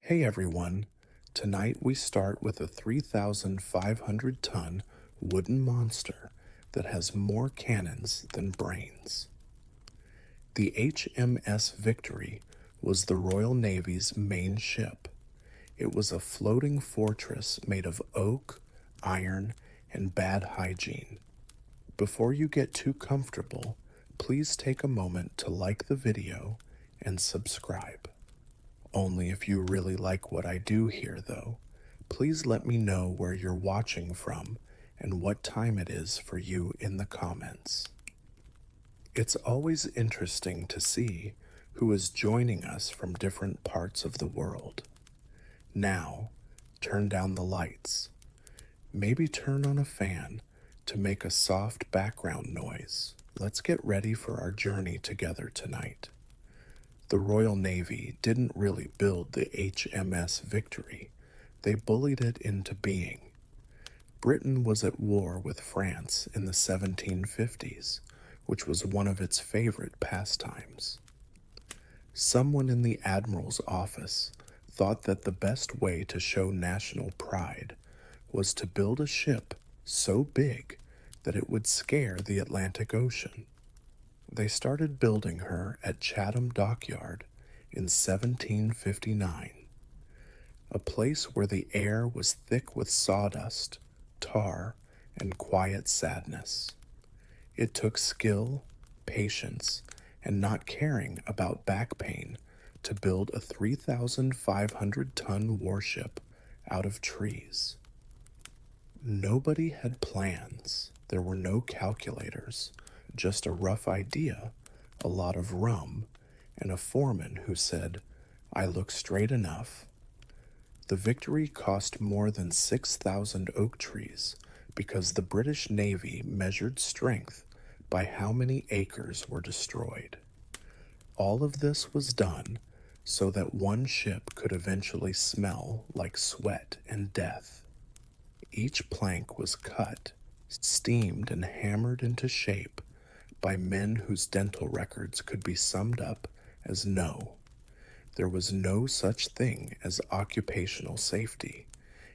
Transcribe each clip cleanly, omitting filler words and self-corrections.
Hey everyone, tonight we start with a 3,500-ton wooden monster that has more cannons than brains. The HMS Victory was the Royal Navy's main ship. It was a floating fortress made of oak, iron, and bad hygiene. Before you get too comfortable, please take a moment to like the video and subscribe. Only if you really like what I do here, though. Please let me know where you're watching from and what time it is for you in the comments. It's always interesting to see who is joining us from different parts of the world. Now, turn down the lights. Maybe turn on a fan to make a soft background noise. Let's get ready for our journey together tonight. The Royal Navy didn't really build the HMS Victory. They bullied it into being. Britain was at war with France in the 1750s, which was one of its favorite pastimes. Someone in the admiral's office thought that the best way to show national pride was to build a ship so big that it would scare the Atlantic Ocean. They started building her at Chatham Dockyard in 1759, a place where the air was thick with sawdust, tar, and quiet sadness. It took skill, patience, and not caring about back pain to build a 3,500-ton warship out of trees. Nobody had plans. There were no calculators, just a rough idea, a lot of rum, and a foreman who said, "I look straight enough." The Victory cost more than 6,000 oak trees because the British Navy measured strength by how many acres were destroyed. All of this was done so that one ship could eventually smell like sweat and death. Each plank was cut, steamed, and hammered into shape by men whose dental records could be summed up as no. There was no such thing as occupational safety.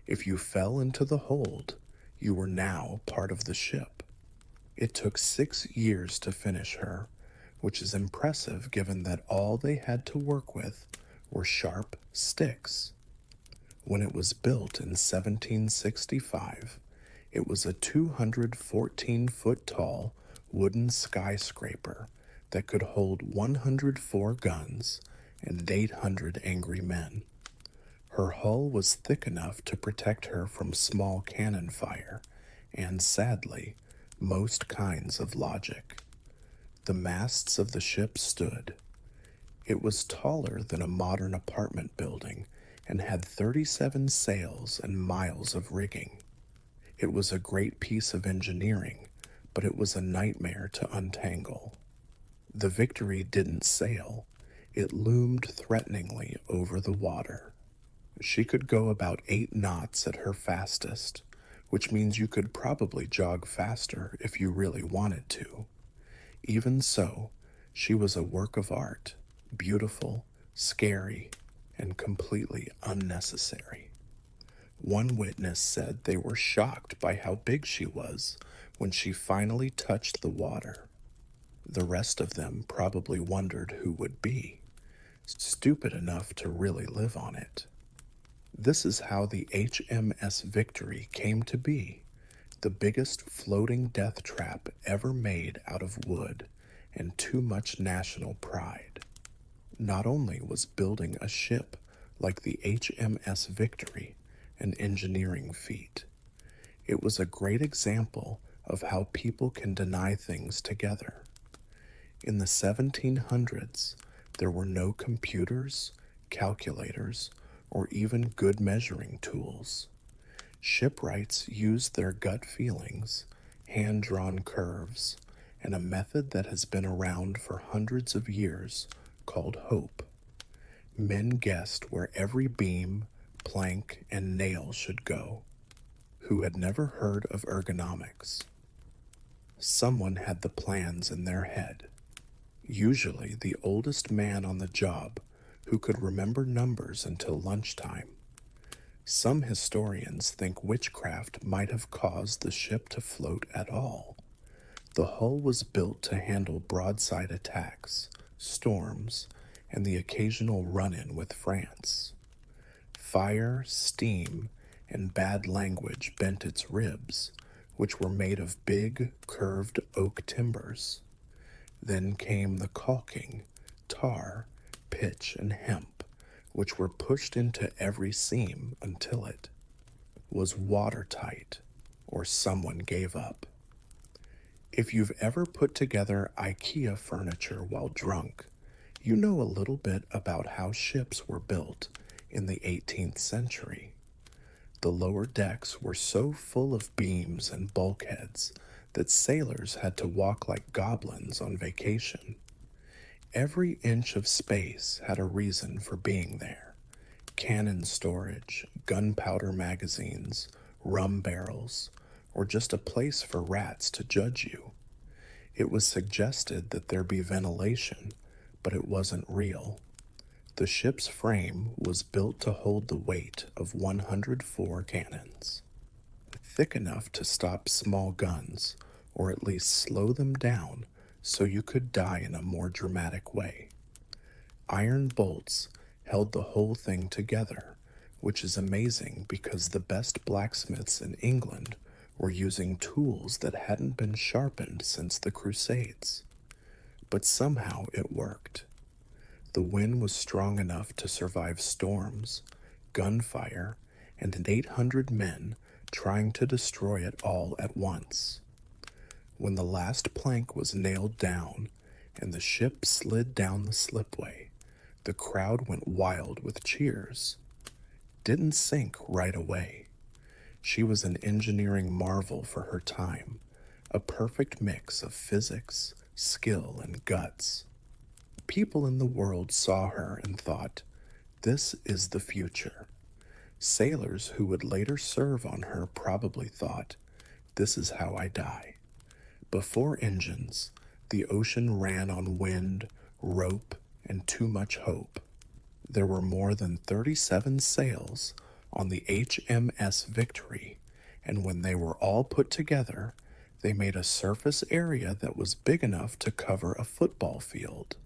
If you fell into the hold, you were now part of the ship. It took 6 years to finish her, which is impressive given that all they had to work with were sharp sticks. When it was built in 1765, it was a 214-foot tall wooden skyscraper that could hold 104 guns and 800 angry men. Her hull was thick enough to protect her from small cannon fire and, sadly, most kinds of logic. The masts of the ship stood. It was taller than a modern apartment building and had 37 sails and miles of rigging. It was a great piece of engineering, but it was a nightmare to untangle. The Victory didn't sail. It loomed threateningly over the water. She could go about 8 knots at her fastest, which means you could probably jog faster if you really wanted to. Even so, she was a work of art, beautiful, scary, and completely unnecessary. One witness said they were shocked by how big she was when she finally touched the water. The rest of them probably wondered who would be, stupid enough to really live on it. This is how the HMS Victory came to be, the biggest floating death trap ever made out of wood and too much national pride. Not only was building a ship like the HMS Victory an engineering feat, it was a great example of how people can deny things together. In the 1700s, there were no computers, calculators, or even good measuring tools. Shipwrights used their gut feelings, hand-drawn curves, and a method that has been around for hundreds of years called hope. Men guessed where every beam, plank, and nail should go. Who had never heard of ergonomics? Someone had the plans in their head. Usually the oldest man on the job, who could remember numbers until lunchtime. Some historians think witchcraft might have caused the ship to float at all. The hull was built to handle broadside attacks, storms, and the occasional run-in with France. Fire, steam, and bad language bent its ribs, which were made of big, curved oak timbers. Then came the caulking, tar, pitch, and hemp, which were pushed into every seam until it was watertight, or someone gave up. If you've ever put together IKEA furniture while drunk, you know a little bit about how ships were built in the 18th century. The lower decks were so full of beams and bulkheads that sailors had to walk like goblins on vacation. Every inch of space had a reason for being there. Cannon storage, gunpowder magazines, rum barrels, or just a place for rats to judge you. It was suggested that there be ventilation, but it wasn't real. The ship's frame was built to hold the weight of 104 cannons, thick enough to stop small guns, or at least slow them down so you could die in a more dramatic way. Iron bolts held the whole thing together, which is amazing because the best blacksmiths in England were using tools that hadn't been sharpened since the Crusades. But somehow it worked. The wind was strong enough to survive storms, gunfire, and 800 men trying to destroy it all at once. When the last plank was nailed down and the ship slid down the slipway, the crowd went wild with cheers. Didn't sink right away. She was an engineering marvel for her time, a perfect mix of physics, skill, and guts. People in the world saw her and thought, this is the future. Sailors who would later serve on her probably thought, this is how I die. Before engines, the ocean ran on wind, rope, and too much hope. There were more than 37 sails on the HMS Victory, and when they were all put together, they made a surface area that was big enough to cover a football field,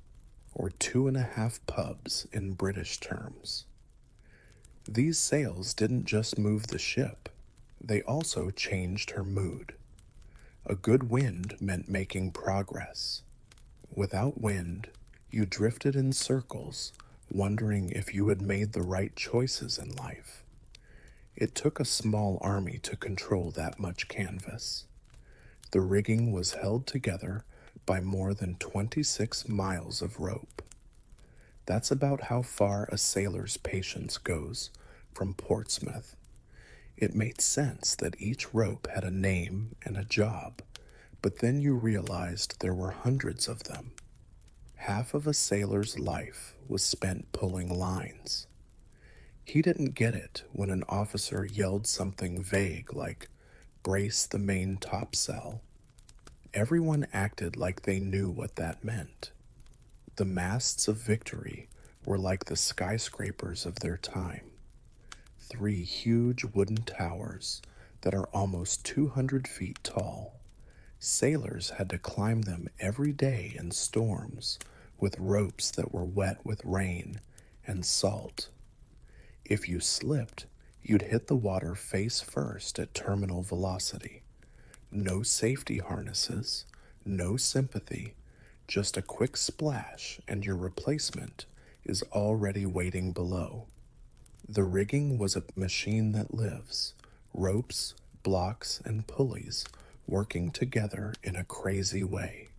or 2.5 pubs in British terms. These sails didn't just move the ship, they also changed her mood. A good wind meant making progress. Without wind, you drifted in circles, wondering if you had made the right choices in life. It took a small army to control that much canvas. The rigging was held together by more than 26 miles of rope. That's about how far a sailor's patience goes from Portsmouth. It made sense that each rope had a name and a job, but then you realized there were hundreds of them. Half of a sailor's life was spent pulling lines. He didn't get it when an officer yelled something vague like, brace the main topsail. Everyone acted like they knew what that meant. The masts of Victory were like the skyscrapers of their time. 3 huge wooden towers that are almost 200 feet tall. Sailors had to climb them every day in storms with ropes that were wet with rain and salt. If you slipped, you'd hit the water face first at terminal velocity. No safety harnesses, no sympathy, just a quick splash and your replacement is already waiting below. The rigging was a machine that lives, ropes, blocks, and pulleys working together in a crazy way.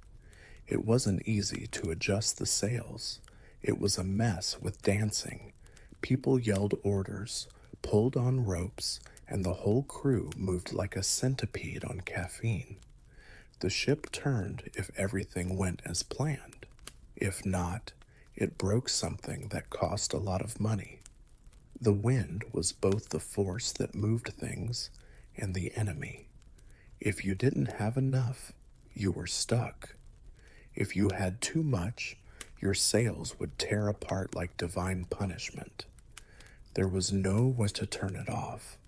It wasn't easy to adjust the sails. It was a mess with dancing. People yelled orders, pulled on ropes, and the whole crew moved like a centipede on caffeine. The ship turned if everything went as planned. If not, it broke something that cost a lot of money. The wind was both the force that moved things and the enemy. If you didn't have enough, you were stuck. If you had too much, your sails would tear apart like divine punishment. There was no way to turn it off,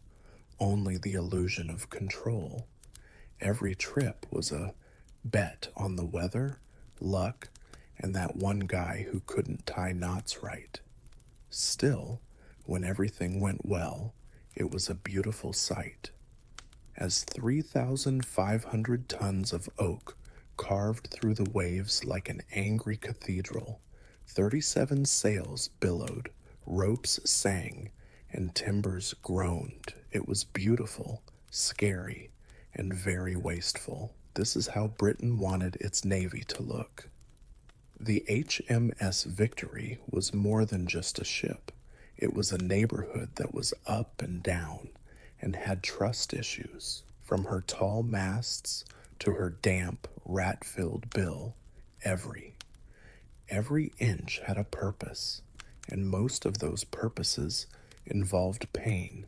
only the illusion of control. Every trip was a bet on the weather, luck, and that one guy who couldn't tie knots right. Still, when everything went well, it was a beautiful sight. As 3,500 tons of oak carved through the waves like an angry cathedral, 37 sails billowed, ropes sang, and timbers groaned. It was beautiful, scary, and very wasteful. This is how Britain wanted its navy to look. The HMS Victory was more than just a ship. It was a neighborhood that was up and down and had trust issues, from her tall masts to her damp, rat-filled bill. Every inch had a purpose, and most of those purposes involved pain.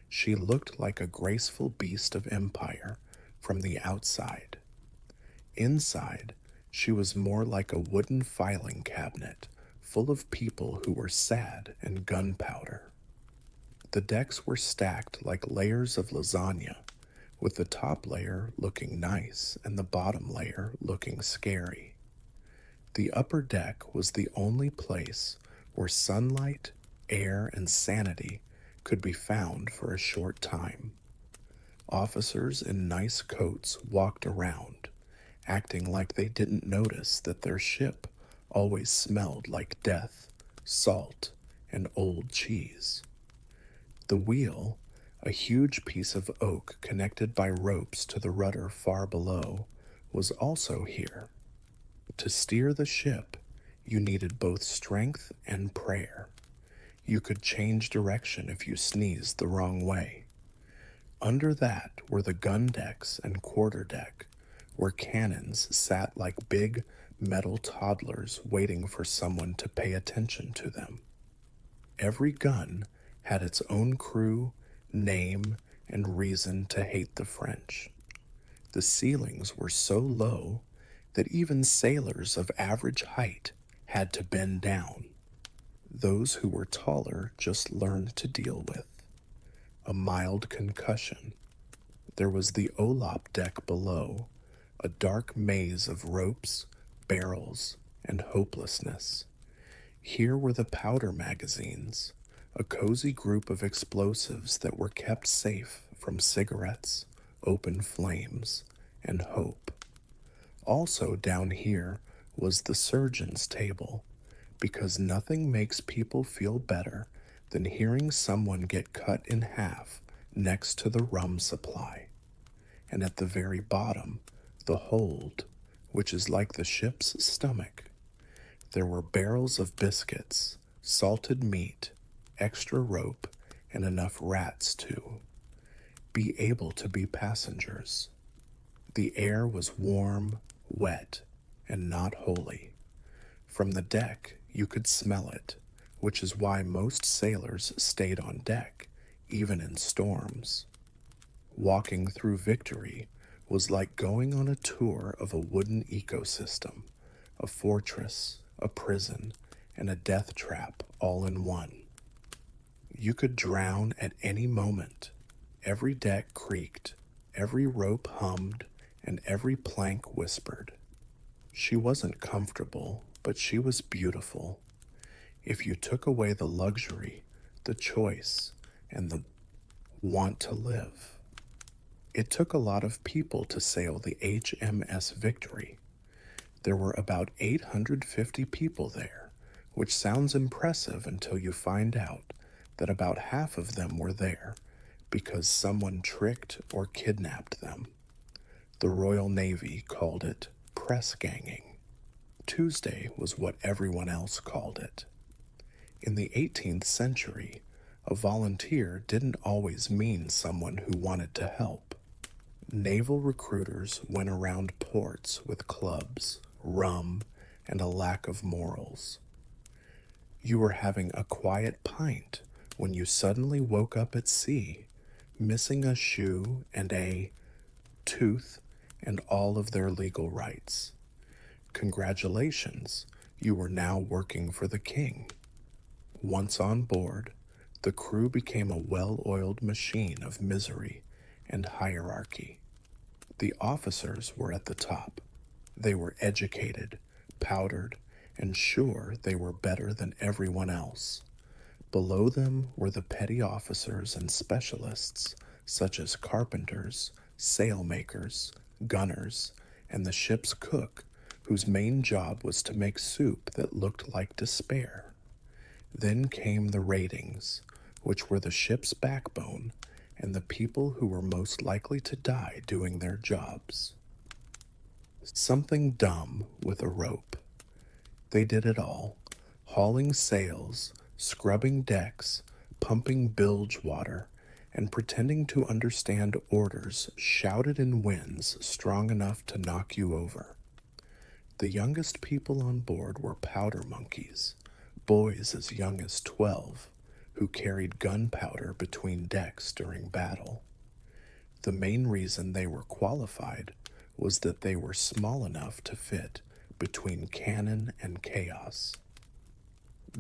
She looked like a graceful beast of empire from the outside. Inside, she was more like a wooden filing cabinet full of people who were sad and gunpowder. The decks were stacked like layers of lasagna, with the top layer looking nice and the bottom layer looking scary. The upper deck was the only place where sunlight, air, and sanity could be found for a short time. Officers in nice coats walked around, acting like they didn't notice that their ship always smelled like death, salt, and old cheese. The wheel, a huge piece of oak connected by ropes to the rudder far below, was also here. To steer the ship, you needed both strength and prayer. You could change direction if you sneezed the wrong way. Under that were the gun decks and quarterdeck, where cannons sat like big metal toddlers waiting for someone to pay attention to them. Every gun had its own crew, name, and reason to hate the French. The ceilings were so low that even sailors of average height had to bend down. Those who were taller just learned to deal with a mild concussion. There was the Olop deck below, a dark maze of ropes, barrels, and hopelessness. Here were the powder magazines, a cozy group of explosives that were kept safe from cigarettes, open flames, and hope. Also down here was the surgeon's table, because nothing makes people feel better than hearing someone get cut in half next to the rum supply. And at the very bottom, the hold, which is like the ship's stomach. There were barrels of biscuits, salted meat, extra rope, and enough rats to be able to be passengers. The air was warm, wet, and not holy. From the deck, you could smell it, which is why most sailors stayed on deck, even in storms. Walking through Victory was like going on a tour of a wooden ecosystem, a fortress, a prison, and a death trap all in one. You could drown at any moment. Every deck creaked, every rope hummed, and every plank whispered. She wasn't comfortable, but she was beautiful. If you took away the luxury, the choice, and the want to live. It took a lot of people to sail the HMS Victory. There were about 850 people there, which sounds impressive until you find out that about half of them were there because someone tricked or kidnapped them. The Royal Navy called it press ganging. Tuesday was what everyone else called it. In the 18th century, a volunteer didn't always mean someone who wanted to help. Naval recruiters went around ports with clubs, rum, and a lack of morals. You were having a quiet pint when you suddenly woke up at sea, missing a shoe and a tooth and all of their legal rights. Congratulations, You were now working for the king. Once on board, the crew became a well-oiled machine of misery and hierarchy. The officers were at the top. They were educated, powdered, and sure they were better than everyone else. Below them were the petty officers and specialists, such as carpenters, sailmakers, gunners, and the ship's cook, whose main job was to make soup that looked like despair. Then came the ratings, which were the ship's backbone and the people who were most likely to die doing their jobs. Something dumb with a rope. They did it all, hauling sails, scrubbing decks, pumping bilge water, and pretending to understand orders shouted in winds strong enough to knock you over. The youngest people on board were powder monkeys, boys as young as 12, who carried gunpowder between decks during battle. The main reason they were qualified was that they were small enough to fit between cannon and chaos.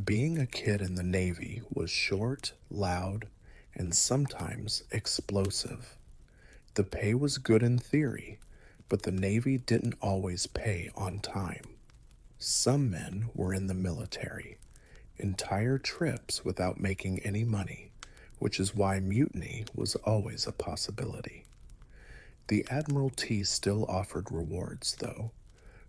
Being a kid in the Navy was short, loud, and sometimes explosive. The pay was good in theory, but the Navy didn't always pay on time. Some men were in the military, entire trips without making any money, which is why mutiny was always a possibility. The Admiralty still offered rewards, though: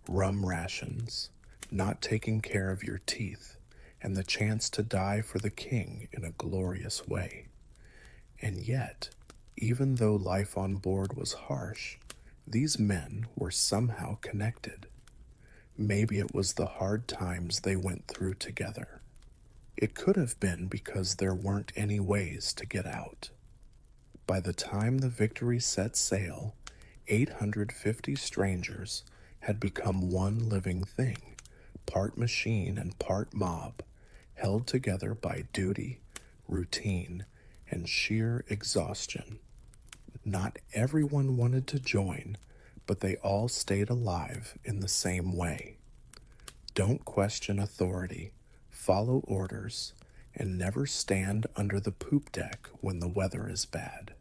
rum rations, not taking care of your teeth, and the chance to die for the king in a glorious way. And yet, even though life on board was harsh, these men were somehow connected. Maybe it was the hard times they went through together. It could have been because there weren't any ways to get out. By the time the Victory set sail, 850 strangers had become one living thing, part machine and part mob, held together by duty, routine, and sheer exhaustion. Not everyone wanted to join, but they all stayed alive in the same way. Don't question authority, follow orders, and never stand under the poop deck when the weather is bad.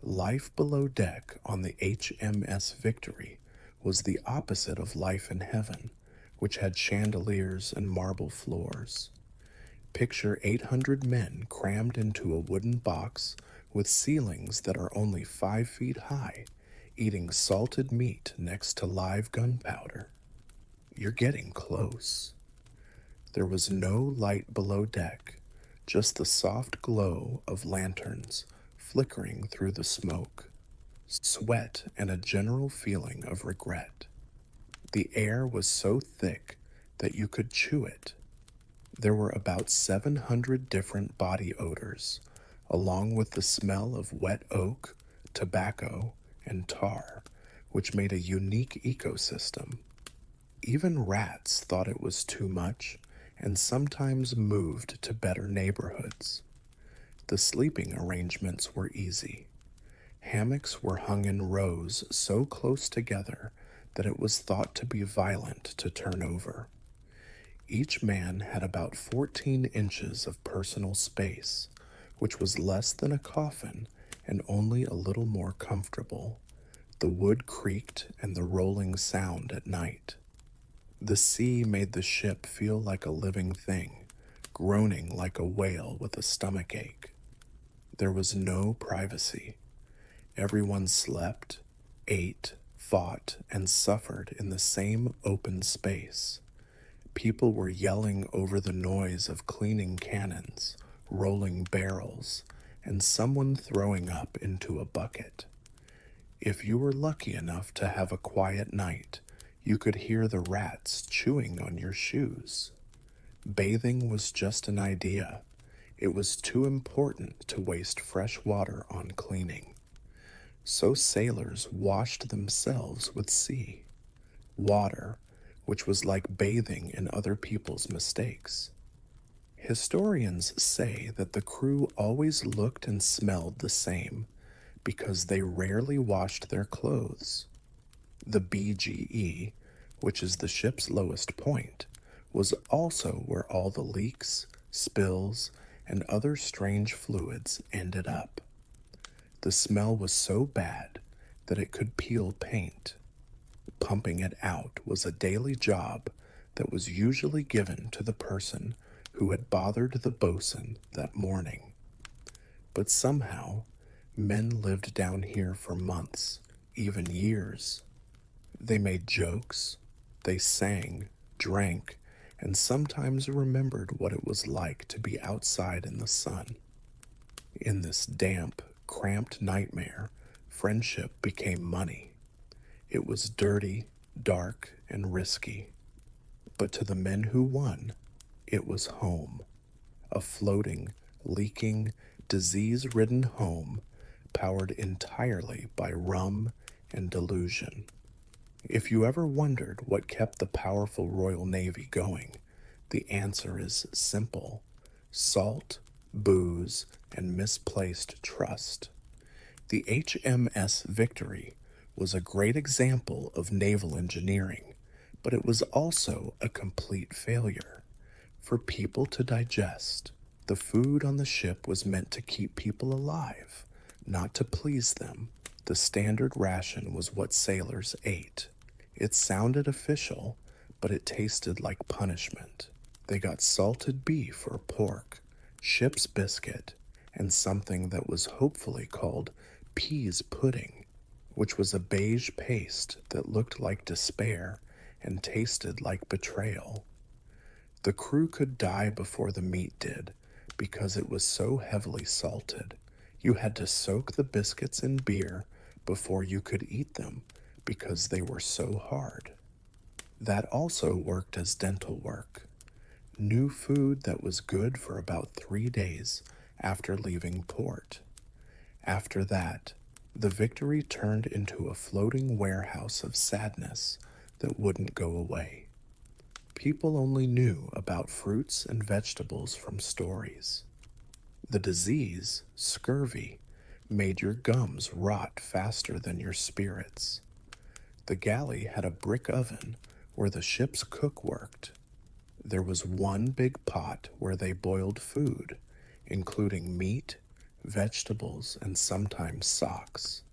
Life below deck on the HMS Victory was the opposite of life in heaven, which had chandeliers and marble floors. Picture 800 men crammed into a wooden box with ceilings that are only 5 feet high, eating salted meat next to live gunpowder. You're getting close. There was no light below deck, just the soft glow of lanterns flickering through the smoke, sweat, and a general feeling of regret. The air was so thick that you could chew it. There were about 700 different body odors, along with the smell of wet oak, tobacco, and tar, which made a unique ecosystem. Even rats thought it was too much and sometimes moved to better neighborhoods. The sleeping arrangements were easy. Hammocks were hung in rows so close together that it was thought to be violent to turn over. Each man had about 14 inches of personal space, which was less than a coffin and only a little more comfortable. The wood creaked and the rolling sound at night. The sea made the ship feel like a living thing, groaning like a whale with a stomachache. There was no privacy. Everyone slept, ate, fought, and suffered in the same open space. People were yelling over the noise of cleaning cannons, rolling barrels, and someone throwing up into a bucket. If you were lucky enough to have a quiet night, you could hear the rats chewing on your shoes. Bathing was just an idea. It was too important to waste fresh water on cleaning. So sailors washed themselves with sea. Water, which was like bathing in other people's mistakes. Historians say that the crew always looked and smelled the same because they rarely washed their clothes. The BGE, which is the ship's lowest point, was also where all the leaks, spills, and other strange fluids ended up. The smell was so bad that it could peel paint. Pumping it out was a daily job that was usually given to the person who had bothered the bosun that morning. But somehow, men lived down here for months, even years. They made jokes, they sang, drank, and sometimes remembered what it was like to be outside in the sun. In this damp, cramped nightmare, friendship became money. It was dirty, dark, and risky. But to the men who won, it was home. A floating, leaking, disease-ridden home powered entirely by rum and delusion. If you ever wondered what kept the powerful Royal Navy going, the answer is simple: salt, booze, and misplaced trust. The HMS Victory was a great example of naval engineering, but it was also a complete failure. For people to digest, the food on the ship was meant to keep people alive, not to please them. The standard ration was what sailors ate. It sounded official, but it tasted like punishment. They got salted beef or pork, ship's biscuit, and something that was hopefully called peas pudding, which was a beige paste that looked like despair and tasted like betrayal. The crew could die before the meat did because it was so heavily salted. You had to soak the biscuits in beer before you could eat them because they were so hard. That also worked as dental work. New food that was good for about 3 days after leaving port. After that, the Victory turned into a floating warehouse of sadness that wouldn't go away. People only knew about fruits and vegetables from stories. The disease, scurvy, made your gums rot faster than your spirits. The galley had a brick oven where the ship's cook worked. There was one big pot where they boiled food, including meat, vegetables, and sometimes socks,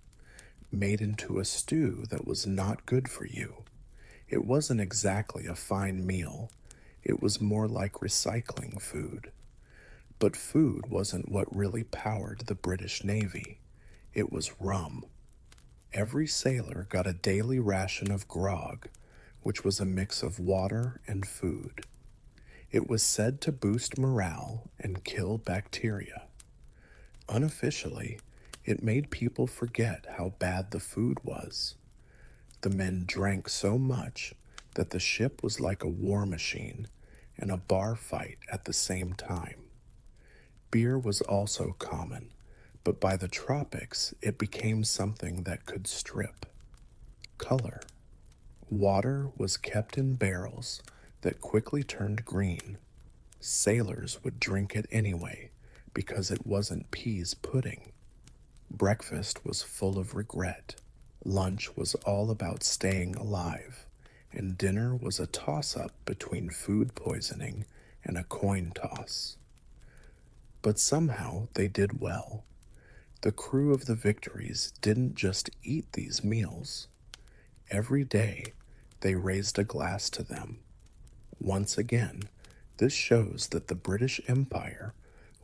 made into a stew that was not good for you. It wasn't exactly a fine meal. It was more like recycling food. But food wasn't what really powered the British Navy. It was rum. Every sailor got a daily ration of grog, which was a mix of water and food. It was said to boost morale and kill bacteria. Unofficially, it made people forget how bad the food was. The men drank so much that the ship was like a war machine and a bar fight at the same time. Beer was also common, but by the tropics it became something that could strip. Color. Water was kept in barrels that quickly turned green. Sailors would drink it anyway because it wasn't peas pudding. Breakfast was full of regret. Lunch was all about staying alive, and dinner was a toss-up between food poisoning and a coin toss. But somehow they did well. The crew of the Victories didn't just eat these meals. Every day, they raised a glass to them. Once again, this shows that the British Empire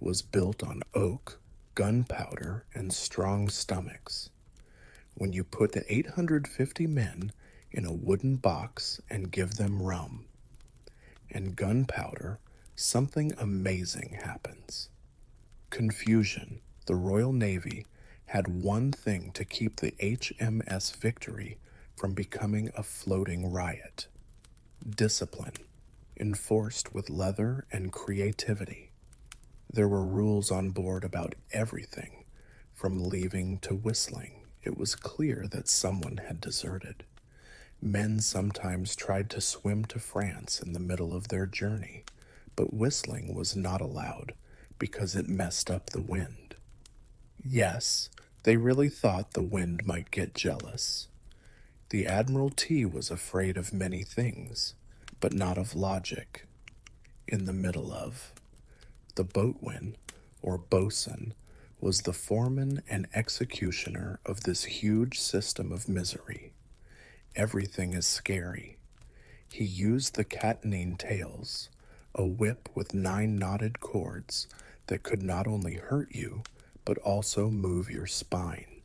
was built on oak, gunpowder, and strong stomachs. When you put the 850 men in a wooden box and give them rum and gunpowder, something amazing happens. Confusion. The Royal Navy had one thing to keep the HMS Victory from becoming a floating riot: discipline, enforced with leather and creativity. There were rules on board about everything, from leaving to whistling. It was clear that someone had deserted. Men sometimes tried to swim to France in the middle of their journey, but whistling was not allowed because it messed up the wind. Yes, they really thought the wind might get jealous. The Admiralty was afraid of many things, but not of logic. in the middle of. The boatman, or bosun, was the foreman and executioner of this huge system of misery. Everything is scary. He used the catenine tails, a whip with 9 knotted cords that could not only hurt you, but also move your spine.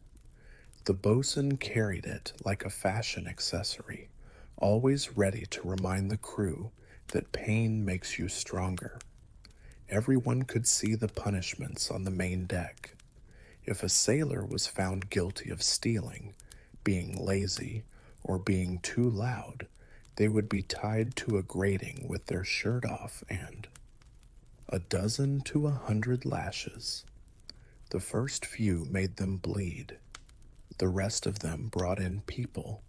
The bosun carried it like a fashion accessory, always ready to remind the crew that pain makes you stronger. Everyone could see the punishments on the main deck. If a sailor was found guilty of stealing, being lazy, or being too loud, they would be tied to a grating with their shirt off and a dozen to 100 lashes. The first few made them bleed. The rest of them brought in people.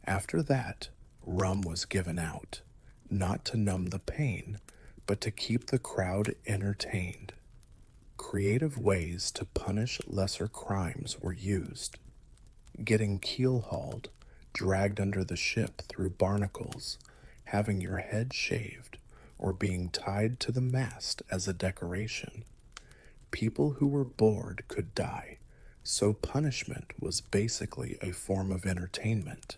After that, rum was given out, not to numb the pain, but to keep the crowd entertained. Creative ways to punish lesser crimes were used. Getting keel-hauled, dragged under the ship through barnacles, having your head shaved, or being tied to the mast as a decoration. People who were bored could die, so punishment was basically a form of entertainment.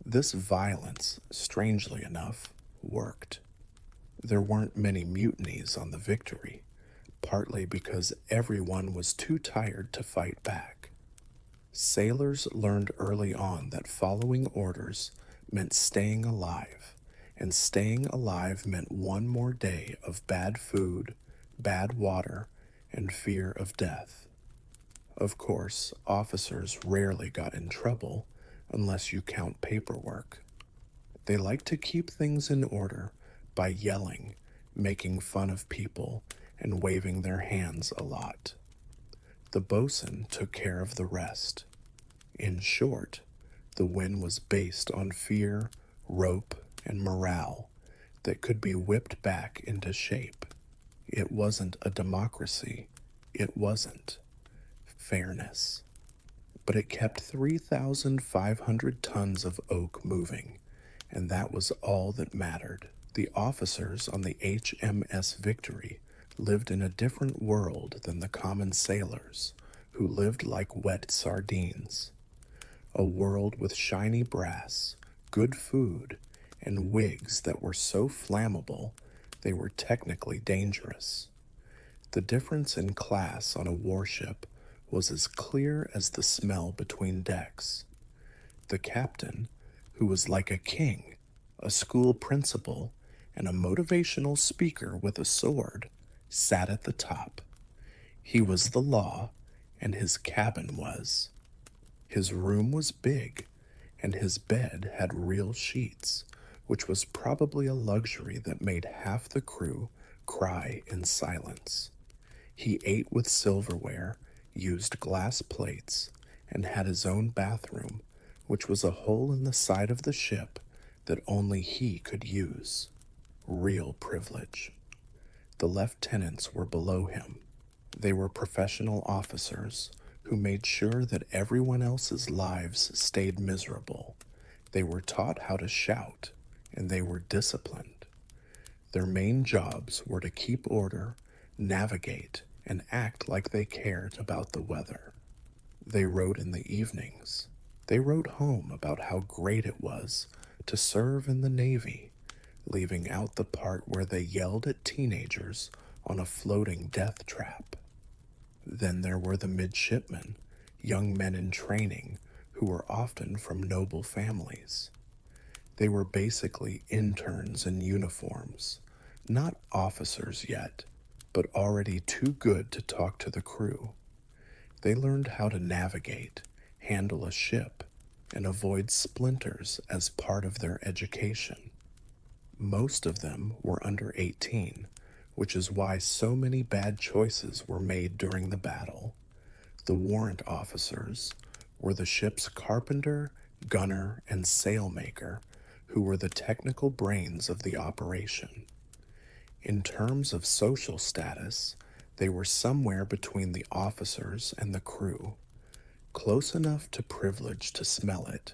This violence, strangely enough, worked. There weren't many mutinies on the Victory, partly because everyone was too tired to fight back. Sailors learned early on that following orders meant staying alive, and staying alive meant one more day of bad food, bad water, and fear of death. Of course, officers rarely got in trouble unless you count paperwork. They liked to keep things in order by yelling, making fun of people, and waving their hands a lot. The bosun took care of the rest. In short, the win was based on fear, rope, and morale that could be whipped back into shape. It wasn't a democracy. It wasn't fairness. But it kept 3,500 tons of oak moving, and that was all that mattered. The officers on the HMS Victory lived in a different world than the common sailors, who lived like wet sardines. A world with shiny brass, good food, and wigs that were so flammable they were technically dangerous. The difference in class on a warship was as clear as the smell between decks. The captain, who was like a king, a school principal, and a motivational speaker with a sword, sat at the top. He was the law, and his cabin was. His room was big, and his bed had real sheets, which was probably a luxury that made half the crew cry in silence. He ate with silverware, used glass plates, and had his own bathroom, which was a hole in the side of the ship that only he could use. Real privilege. The lieutenants were below him. They were professional officers who made sure that everyone else's lives stayed miserable. They were taught how to shout, and they were disciplined. Their main jobs were to keep order, navigate, and act like they cared about the weather. They wrote in the evenings. They wrote home about how great it was to serve in the Navy, leaving out the part where they yelled at teenagers on a floating death trap. Then there were the midshipmen, young men in training who were often from noble families. They were basically interns in uniforms, not officers yet, but already too good to talk to the crew. They learned how to navigate, handle a ship, and avoid splinters as part of their education. Most of them were under 18, which is why so many bad choices were made during the battle. The warrant officers were the ship's carpenter, gunner, and sailmaker, who were the technical brains of the operation. In terms of social status, they were somewhere between the officers and the crew, close enough to privilege to smell it,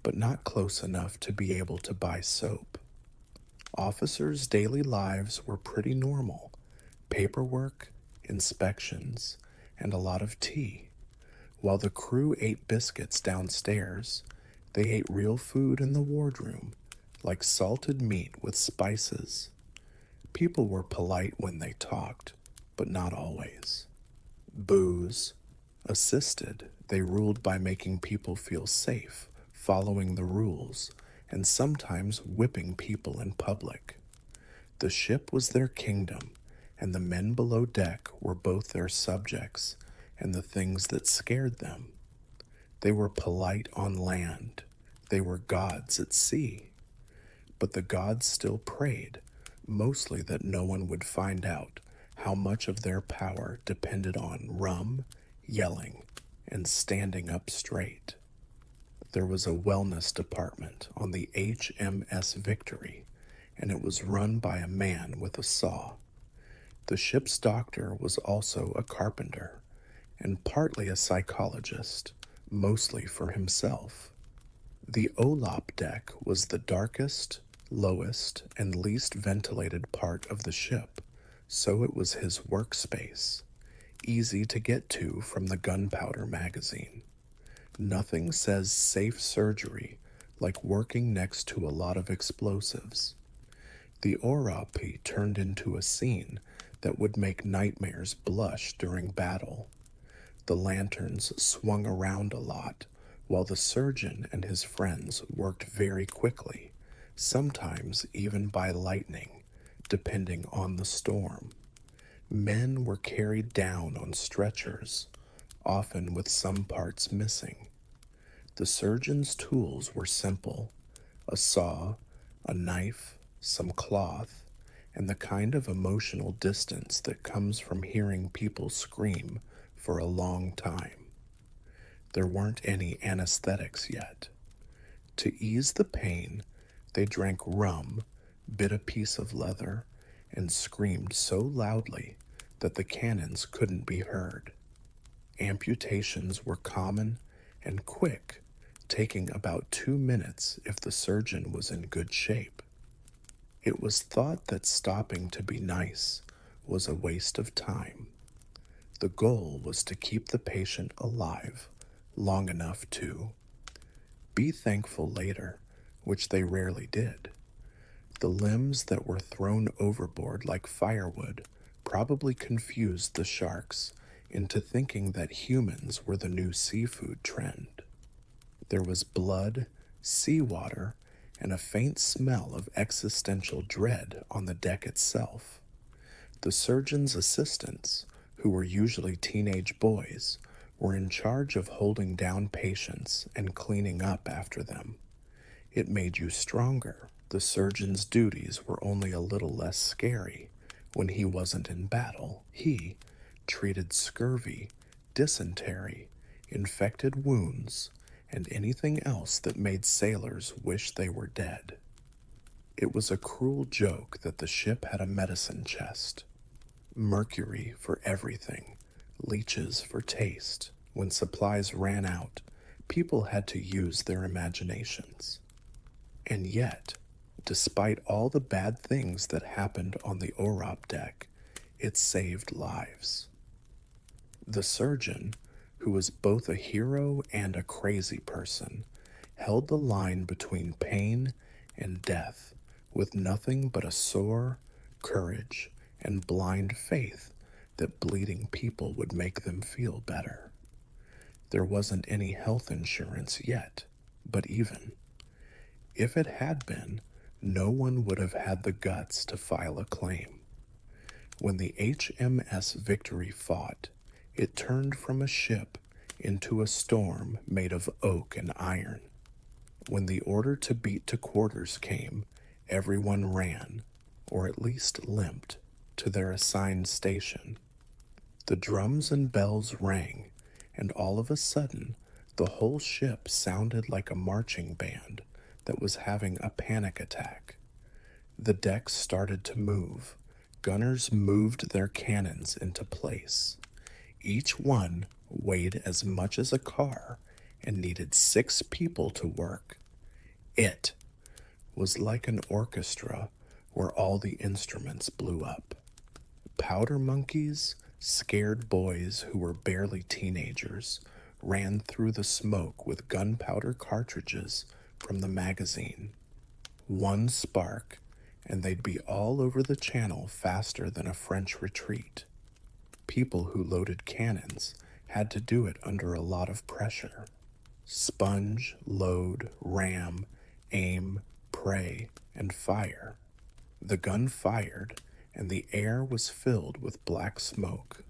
but not close enough to be able to buy soap. Officers' daily lives were pretty normal: paperwork, inspections, and a lot of tea. While the crew ate biscuits downstairs, they ate real food in the wardroom, like salted meat with spices. People were polite when they talked, but not always. Booze assisted. They ruled by making people feel safe, following the rules, and sometimes whipping people in public. The ship was their kingdom, and the men below deck were both their subjects and the things that scared them. They were polite on land. They were gods at sea. But the gods still prayed, mostly that no one would find out how much of their power depended on rum, yelling, and standing up straight. There was a wellness department on the HMS Victory, and it was run by a man with a saw. The ship's doctor was also a carpenter, and partly a psychologist, mostly for himself. The Olop deck was the darkest, lowest, and least ventilated part of the ship, so it was his workspace, easy to get to from the gunpowder magazine. Nothing says safe surgery like working next to a lot of explosives. The Orapi turned into a scene that would make nightmares blush during battle. The lanterns swung around a lot, while the surgeon and his friends worked very quickly, sometimes even by lightning, depending on the storm. Men were carried down on stretchers, often with some parts missing. The surgeon's tools were simple: a saw, a knife, some cloth, and the kind of emotional distance that comes from hearing people scream for a long time. There weren't any anesthetics yet. To ease the pain, they drank rum, bit a piece of leather, and screamed so loudly that the cannons couldn't be heard. Amputations were common and quick, taking about 2 minutes if the surgeon was in good shape. It was thought that stopping to be nice was a waste of time. The goal was to keep the patient alive long enough to be thankful later, which they rarely did. The limbs that were thrown overboard like firewood probably confused the sharks into thinking that humans were the new seafood trend. There was blood, seawater, and a faint smell of existential dread on the deck itself. The surgeon's assistants, who were usually teenage boys, were in charge of holding down patients and cleaning up after them. It made you stronger. The surgeon's duties were only a little less scary when he wasn't in battle. He treated scurvy, dysentery, infected wounds, and anything else that made sailors wish they were dead. It was a cruel joke that the ship had a medicine chest. Mercury for everything, leeches for taste. When supplies ran out, people had to use their imaginations. And yet, despite all the bad things that happened on the Orop deck, it saved lives. The surgeon, who was both a hero and a crazy person, held the line between pain and death with nothing but a sore courage and blind faith that bleeding people would make them feel better. There wasn't any health insurance yet, but even if it had been, no one would have had the guts to file a claim. When the HMS Victory fought, it turned from a ship into a storm made of oak and iron. When the order to beat to quarters came, everyone ran, or at least limped, to their assigned station. The drums and bells rang, and all of a sudden, the whole ship sounded like a marching band that was having a panic attack. The decks started to move. Gunners moved their cannons into place. Each one weighed as much as a car and needed 6 people to work. It was like an orchestra where all the instruments blew up. Powder monkeys, scared boys who were barely teenagers, ran through the smoke with gunpowder cartridges from the magazine. One spark, and they'd be all over the channel faster than a French retreat. People who loaded cannons had to do it under a lot of pressure. Sponge, load, ram, aim, pray, and fire. The gun fired, and the air was filled with black smoke.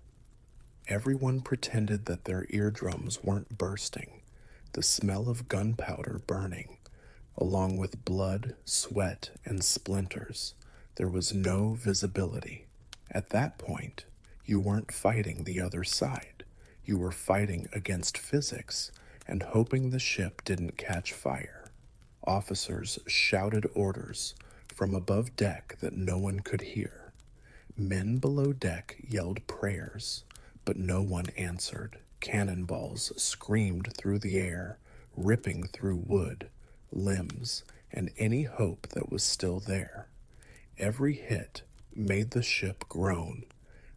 Everyone pretended that their eardrums weren't bursting. The smell of gunpowder burning, along with blood, sweat, and splinters. There was no visibility. At that point, you weren't fighting the other side. You were fighting against physics and hoping the ship didn't catch fire. Officers shouted orders from above deck that no one could hear. Men below deck yelled prayers, but no one answered. Cannonballs screamed through the air, ripping through wood, limbs, and any hope that was still there. Every hit made the ship groan,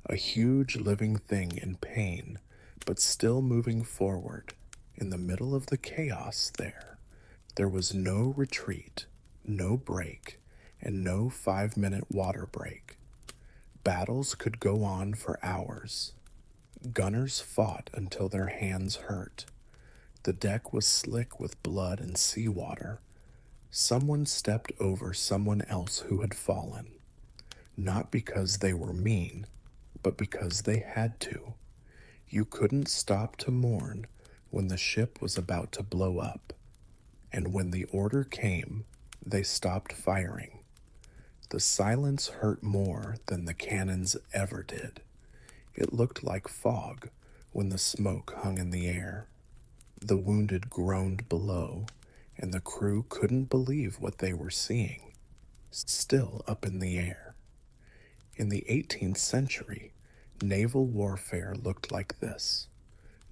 a huge living thing in pain, but still moving forward. In the middle of the chaos there was no retreat, no break, and no 5-minute water break. Battles could go on for hours. Gunners fought until their hands hurt. The deck was slick with blood and seawater. Someone stepped over someone else who had fallen, not because they were mean, but because they had to. You couldn't stop to mourn when the ship was about to blow up, and when the order came, they stopped firing. The silence hurt more than the cannons ever did. It looked like fog when the smoke hung in the air. The wounded groaned below, and the crew couldn't believe what they were seeing, still up in the air. In the 18th century, naval warfare looked like this.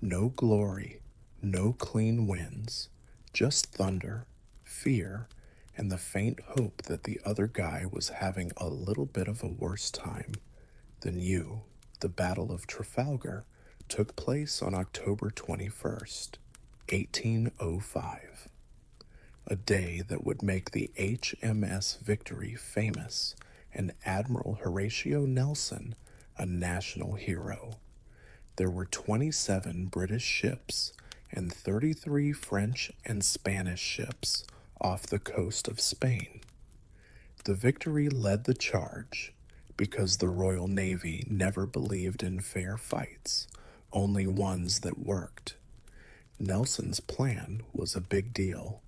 No glory, no clean winds, just thunder, fear, and the faint hope that the other guy was having a little bit of a worse time than you. The Battle of Trafalgar took place on October 21st, 1805, a day that would make the HMS Victory famous and Admiral Horatio Nelson a national hero. There were 27 British ships and 33 French and Spanish ships off the coast of Spain. The Victory led the charge because the Royal Navy never believed in fair fights, only ones that worked. Nelson's plan was a big deal.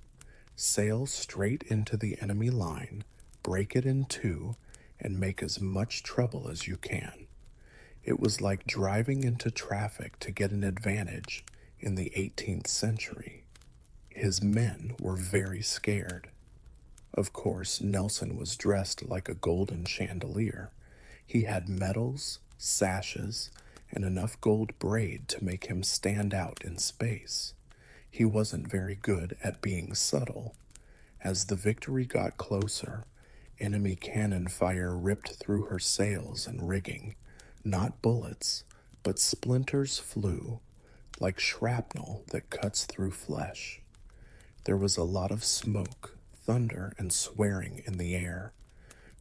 Sail straight into the enemy line, break it in two, and make as much trouble as you can. It was like driving into traffic to get an advantage in the 18th century. His men were very scared. Of course, Nelson was dressed like a golden chandelier. He had medals, sashes, and enough gold braid to make him stand out in space. He wasn't very good at being subtle. As the Victory got closer, enemy cannon fire ripped through her sails and rigging. Not bullets, but splinters flew, like shrapnel that cuts through flesh. There was a lot of smoke, thunder, and swearing in the air.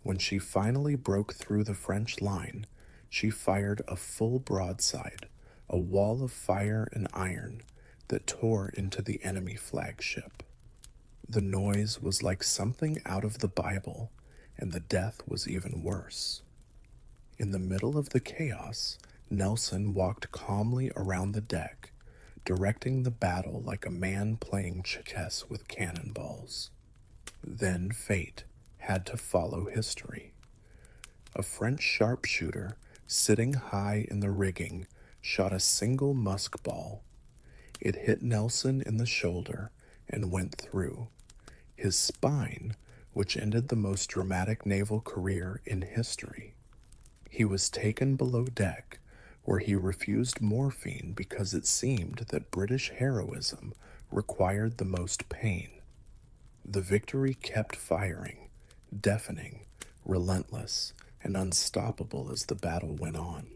When she finally broke through the French line, she fired a full broadside, a wall of fire and iron that tore into the enemy flagship. The noise was like something out of the Bible, and the death was even worse. In the middle of the chaos, Nelson walked calmly around the deck, directing the battle like a man playing chess with cannonballs. Then fate had to follow history. A French sharpshooter, sitting high in the rigging, shot a single musk ball. It hit Nelson in the shoulder and went through his spine, which ended the most dramatic naval career in history. He was taken below deck, where he refused morphine because it seemed that British heroism required the most pain. The Victory kept firing, deafening, relentless and unstoppable as the battle went on.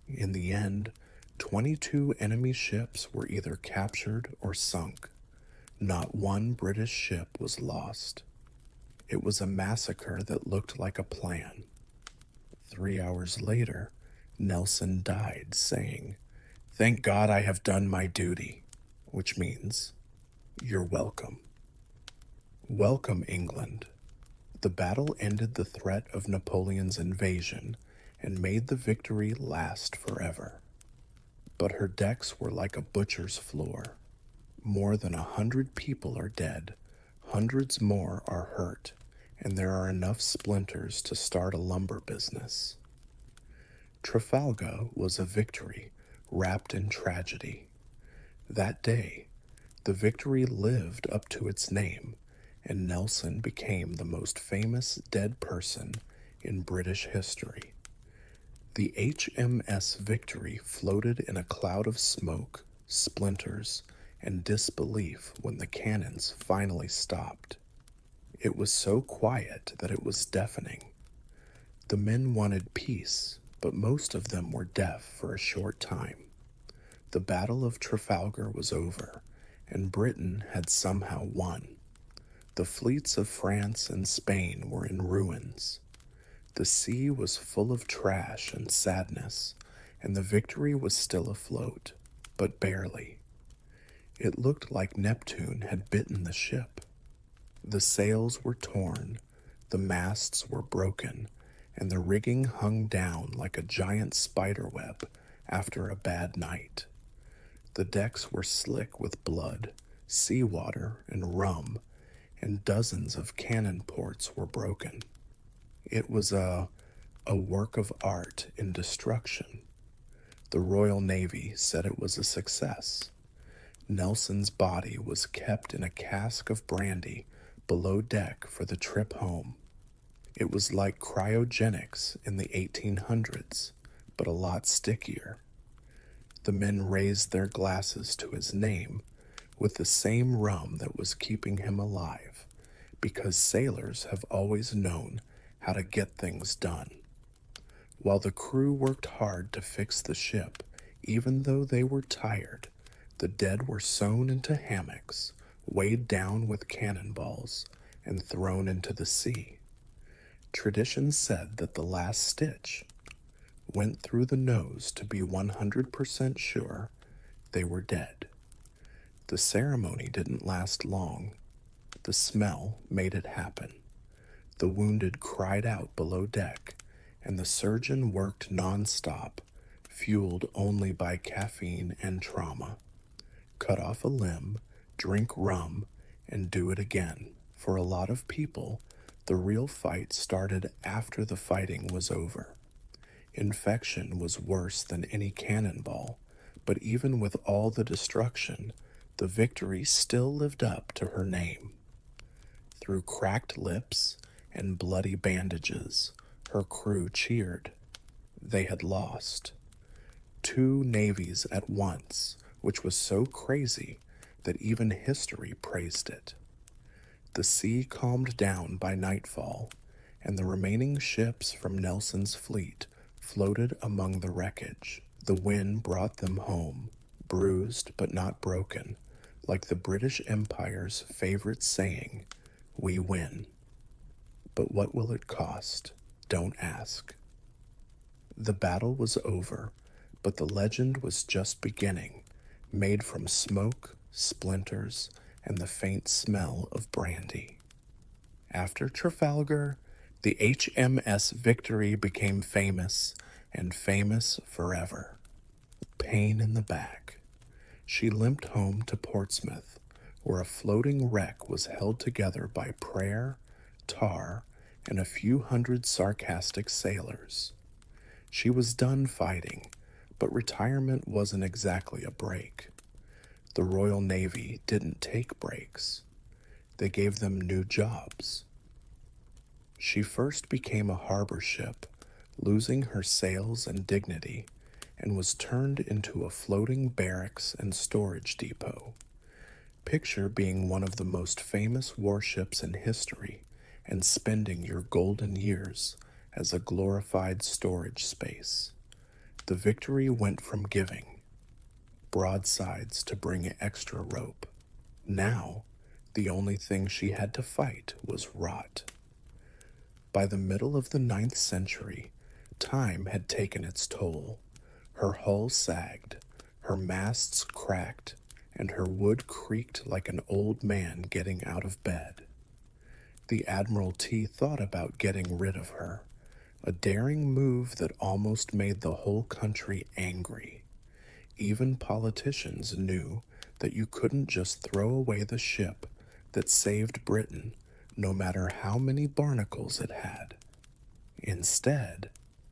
In the end, 22 enemy ships were either captured or sunk. Not one British ship was lost. It was a massacre that looked like a plan. 3 hours later, Nelson died, saying, "Thank God I have done my duty," which means, "You're welcome." Welcome, England. The battle ended the threat of Napoleon's invasion and made the victory last forever. But her decks were like a butcher's floor. More than 100 people are dead, hundreds more are hurt, and there are enough splinters to start a lumber business. Trafalgar was a victory wrapped in tragedy. That day, the victory lived up to its name, and Nelson became the most famous dead person in British history. The HMS Victory floated in a cloud of smoke, splinters, and disbelief when the cannons finally stopped. It was so quiet that it was deafening. The men wanted peace, but most of them were deaf for a short time. The Battle of Trafalgar was over, and Britain had somehow won. The fleets of France and Spain were in ruins. The sea was full of trash and sadness, and the victory was still afloat, but barely. It looked like Neptune had bitten the ship. The sails were torn, the masts were broken, and the rigging hung down like a giant spider web after a bad night. The decks were slick with blood, seawater, and rum, and dozens of cannon ports were broken. It was a work of art in destruction. The Royal Navy said it was a success. Nelson's body was kept in a cask of brandy below deck for the trip home. It was like cryogenics in the 1800s, but a lot stickier. The men raised their glasses to his name with the same rum that was keeping him alive, because sailors have always known how to get things done. While the crew worked hard to fix the ship, even though they were tired, the dead were sewn into hammocks, weighed down with cannonballs, and thrown into the sea. Tradition said that the last stitch went through the nose to be 100% sure they were dead. The ceremony didn't last long. The smell made it happen. The wounded cried out below deck, and the surgeon worked non-stop, fueled only by caffeine and trauma. Cut off a limb, drink rum, and do it again. For a lot of people, the real fight started after the fighting was over. Infection was worse than any cannonball, but even with all the destruction, the victory still lived up to her name. Through cracked lips and bloody bandages, her crew cheered. They had lost. 2 navies at once, which was so crazy that even history praised it. The sea calmed down by nightfall, and the remaining ships from Nelson's fleet floated among the wreckage. The wind brought them home, bruised but not broken, like the British Empire's favorite saying, "We win." But what will it cost? Don't ask. The battle was over, but the legend was just beginning, made from smoke, splinters, and the faint smell of brandy. After Trafalgar, the HMS Victory became famous, and famous forever. Pain in the back. She limped home to Portsmouth, where a floating wreck was held together by prayer, tar, and a few hundred sarcastic sailors. She was done fighting, but retirement wasn't exactly a break. The Royal Navy didn't take breaks. They gave them new jobs. She first became a harbor ship, losing her sails and dignity, and was turned into a floating barracks and storage depot. Picture being one of the most famous warships in history and spending your golden years as a glorified storage space. The Victory went from giving broadsides to bring extra rope. Now, the only thing she had to fight was rot. By the middle of the 9th century, time had taken its toll. Her hull sagged, her masts cracked, and her wood creaked like an old man getting out of bed. The Admiralty thought about getting rid of her, a daring move that almost made the whole country angry. Even politicians knew that you couldn't just throw away the ship that saved Britain, no matter how many barnacles it had. Instead,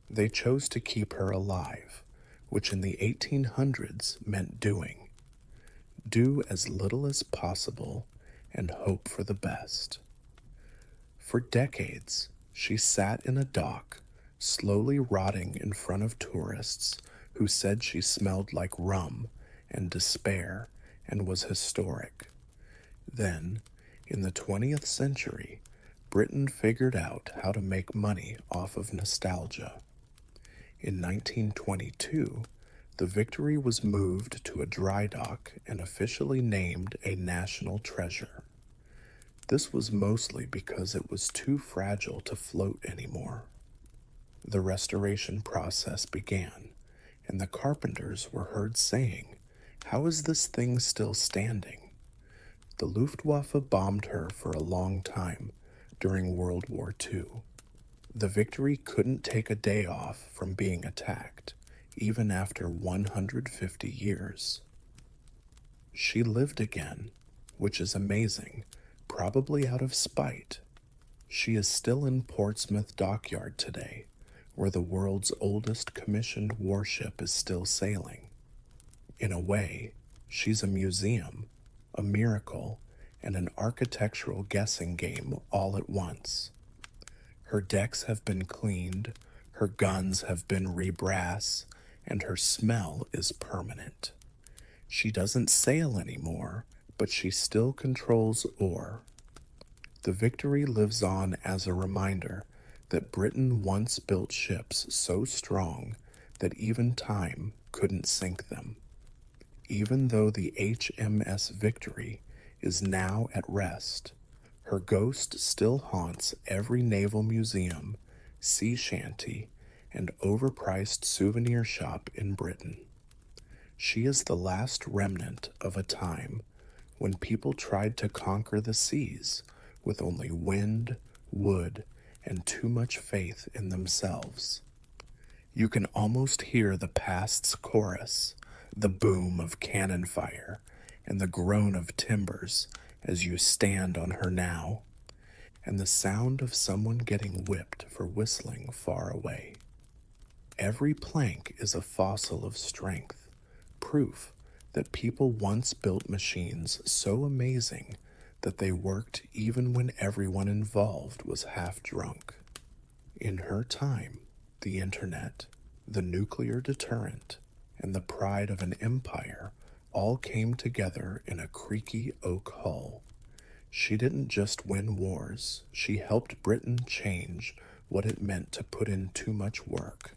they chose to keep her alive, which in the 1800s meant do as little as possible and hope for the best. For decades, she sat in a dock, slowly rotting in front of tourists who said she smelled like rum and despair and was historic. Then, in the 20th century, Britain figured out how to make money off of nostalgia. In 1922, the Victory was moved to a dry dock and officially named a national treasure. This was mostly because it was too fragile to float anymore. The restoration process began, and the carpenters were heard saying, "How is this thing still standing?" The Luftwaffe bombed her for a long time during World War II. The Victory couldn't take a day off from being attacked, even after 150 years. She lived again, which is amazing, probably out of spite. She is still in Portsmouth Dockyard today, where the world's oldest commissioned warship is still sailing. In a way, she's a museum, a miracle, and an architectural guessing game all at once. Her decks have been cleaned, her guns have been rebrass, and her smell is permanent. She doesn't sail anymore, but she still controls oar. The Victory lives on as a reminder that Britain once built ships so strong that even time couldn't sink them. Even though the HMS Victory is now at rest, her ghost still haunts every naval museum, sea shanty, and overpriced souvenir shop in Britain. She is the last remnant of a time when people tried to conquer the seas with only wind, wood, and too much faith in themselves. You can almost hear the past's chorus, the boom of cannon fire, and the groan of timbers as you stand on her now, and the sound of someone getting whipped for whistling far away. Every plank is a fossil of strength, proof that people once built machines so amazing that they worked even when everyone involved was half drunk. In her time, the internet, the nuclear deterrent, and the pride of an empire all came together in a creaky oak hull. She didn't just win wars, she helped Britain change what it meant to put in too much work.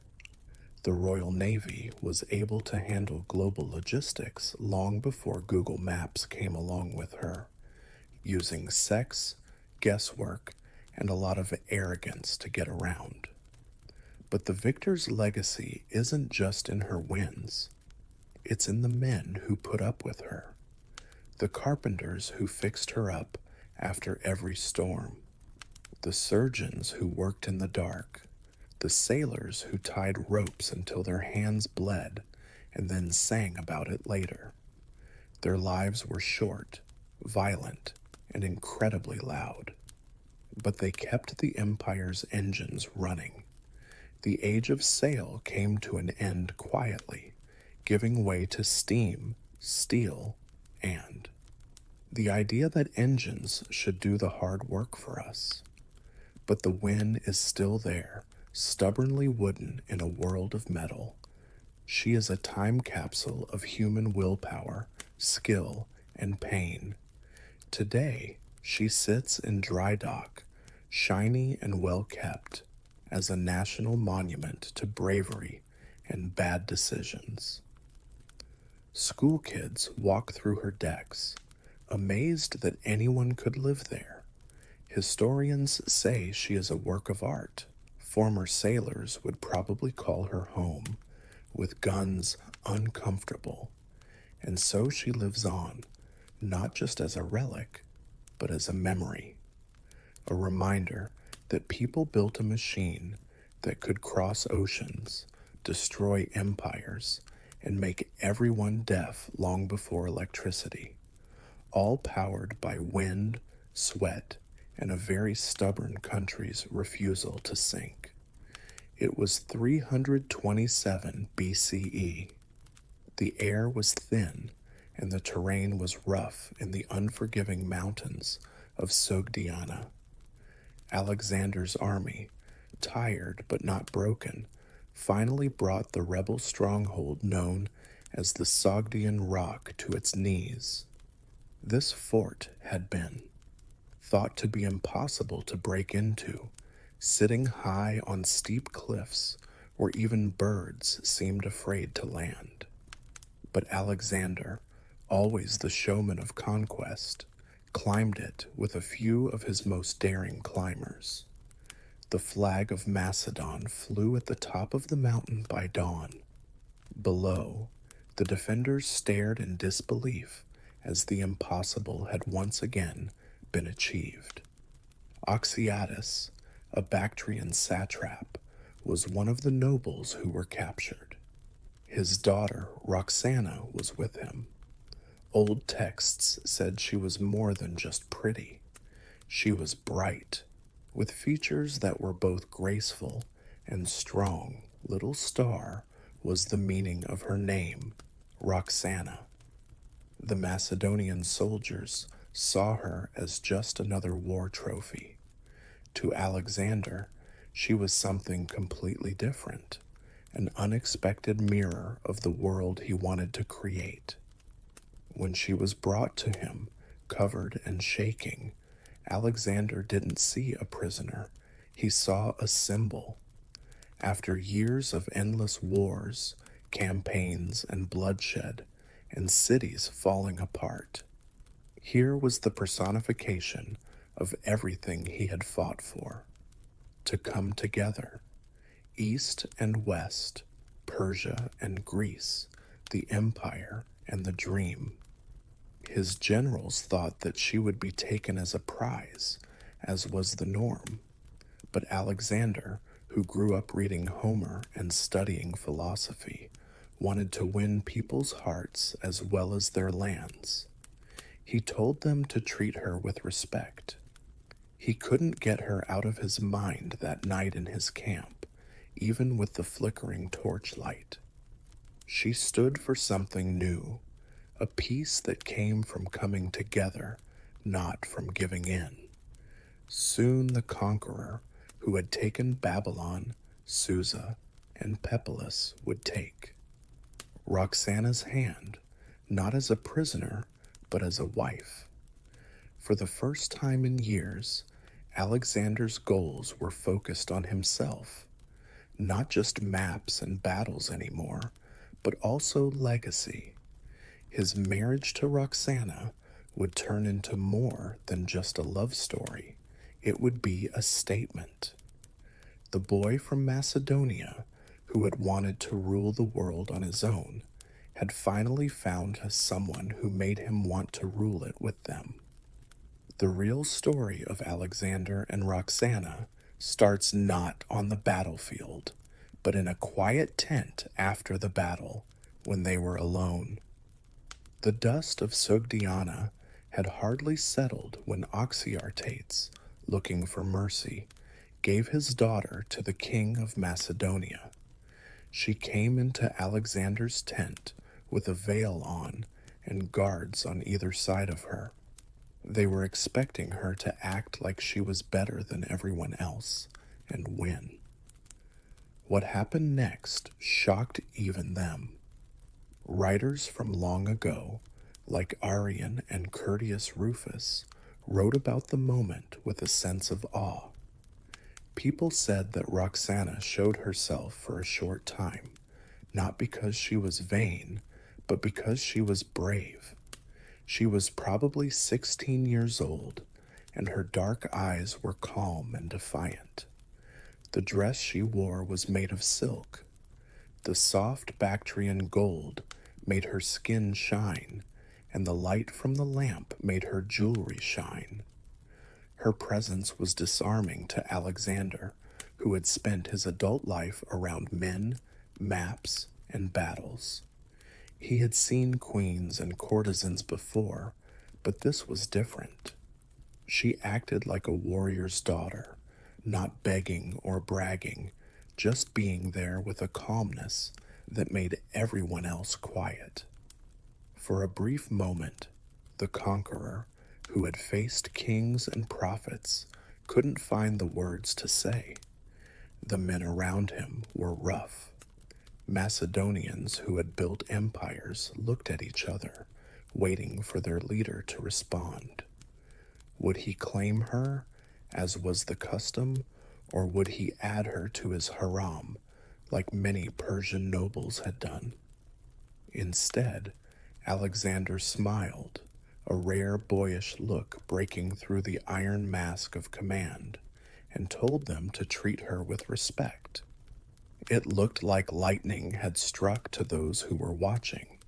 The Royal Navy was able to handle global logistics long before Google Maps came along with her, using sex, guesswork, and a lot of arrogance to get around. But the Victor's legacy isn't just in her wins. It's in the men who put up with her, the carpenters who fixed her up after every storm, the surgeons who worked in the dark, the sailors who tied ropes until their hands bled and then sang about it later. Their lives were short, violent, and incredibly loud, but they kept the empire's engines running. The age of sail came to an end quietly, giving way to steam, steel, and the idea that engines should do the hard work for us. But the win is still there, stubbornly wooden in a world of metal. She is a time capsule of human willpower, skill, and pain. Today, she sits in dry dock, shiny and well kept as a national monument to bravery and bad decisions. School kids walk through her decks, amazed that anyone could live there. Historians say she is a work of art. Former sailors would probably call her home, with guns uncomfortable. And so she lives on, not just as a relic, but as a memory. A reminder that people built a machine that could cross oceans, destroy empires, and make everyone deaf long before electricity, all powered by wind, sweat, and a very stubborn country's refusal to sink. It was 327 BCE. The air was thin, and the terrain was rough in the unforgiving mountains of Sogdiana. Alexander's army, tired but not broken, finally brought the rebel stronghold known as the Sogdian Rock to its knees. This fort had been thought to be impossible to break into, sitting high on steep cliffs where even birds seemed afraid to land. But Alexander, always the showman of conquest, climbed it with a few of his most daring climbers. The flag of Macedon flew at the top of the mountain by dawn. Below, the defenders stared in disbelief as the impossible had once again been achieved. Oxyades, a Bactrian satrap, was one of the nobles who were captured. His daughter, Roxana, was with him. Old texts said she was more than just pretty. She was bright, with features that were both graceful and strong. Little star was the meaning of her name, Roxana. The Macedonian soldiers saw her as just another war trophy. To Alexander, she was something completely different, an unexpected mirror of the world he wanted to create. When she was brought to him, covered and shaking, Alexander didn't see a prisoner. He saw a symbol. After years of endless wars, campaigns, and bloodshed, and cities falling apart, here was the personification of everything he had fought for: to come together. East and West, Persia and Greece, the empire and the dream. His generals thought that she would be taken as a prize, as was the norm. But Alexander, who grew up reading Homer and studying philosophy, wanted to win people's hearts as well as their lands. He told them to treat her with respect. He couldn't get her out of his mind that night in his camp, even with the flickering torchlight. She stood for something new, a peace that came from coming together, not from giving in. Soon the conqueror, who had taken Babylon, Susa, and Pepilis, would take Roxana's hand, not as a prisoner, but as a wife. For the first time in years, Alexander's goals were focused on himself, not just maps and battles anymore, but also legacy. His marriage to Roxana would turn into more than just a love story. It would be a statement. The boy from Macedonia, who had wanted to rule the world on his own, had finally found someone who made him want to rule it with them. The real story of Alexander and Roxana starts not on the battlefield, but in a quiet tent after the battle, when they were alone. The dust of Sogdiana had hardly settled when Oxyartates, looking for mercy, gave his daughter to the king of Macedonia. She came into Alexander's tent with a veil on and guards on either side of her. They were expecting her to act like she was better than everyone else and win. What happened next shocked even them. Writers from long ago, like Arrian and Curtius Rufus, wrote about the moment with a sense of awe. People said that Roxana showed herself for a short time, not because she was vain, but because she was brave. She was probably 16 years old, and her dark eyes were calm and defiant. The dress she wore was made of silk. The soft Bactrian gold made her skin shine, and the light from the lamp made her jewelry shine. Her presence was disarming to Alexander, who had spent his adult life around men, maps, and battles. He had seen queens and courtesans before, but this was different. She acted like a warrior's daughter, not begging or bragging, just being there with a calmness that made everyone else quiet. For a brief moment, the conqueror, who had faced kings and prophets, couldn't find the words to say. The men around him were rough. Macedonians who had built empires looked at each other, waiting for their leader to respond. Would he claim her, as was the custom, or would he add her to his harem, like many Persian nobles had done? Instead, Alexander smiled, a rare boyish look breaking through the iron mask of command, and told them to treat her with respect. It looked like lightning had struck to those who were watching.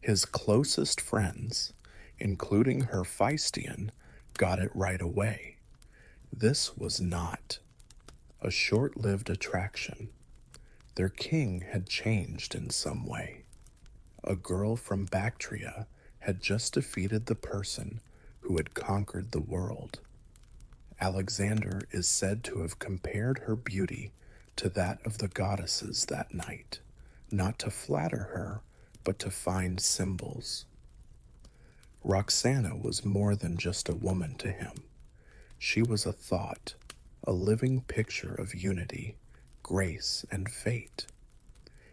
His closest friends, including her Hephaestion, got it right away. This was not a short-lived attraction. Their king had changed in some way. A girl from Bactria had just defeated the person who had conquered the world. Alexander is said to have compared her beauty to that of the goddesses that night, not to flatter her, but to find symbols. Roxana was more than just a woman to him. She was a thought, a living picture of unity, grace, and fate.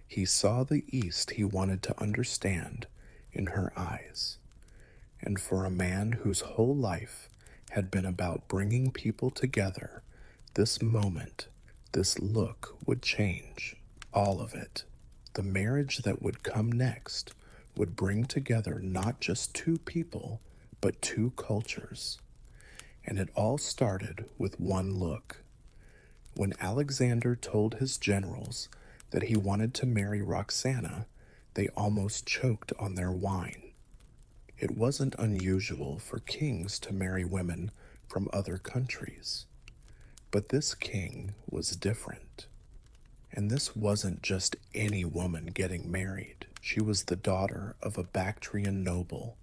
He saw the East he wanted to understand in her eyes. And for a man whose whole life had been about bringing people together, this moment, this look would change. All of it. The marriage that would come next would bring together not just two people, but two cultures. And it all started with one look. When Alexander told his generals that he wanted to marry Roxana, they almost choked on their wine. It wasn't unusual for kings to marry women from other countries. But this king was different. And this wasn't just any woman getting married. She was the daughter of a Bactrian noble,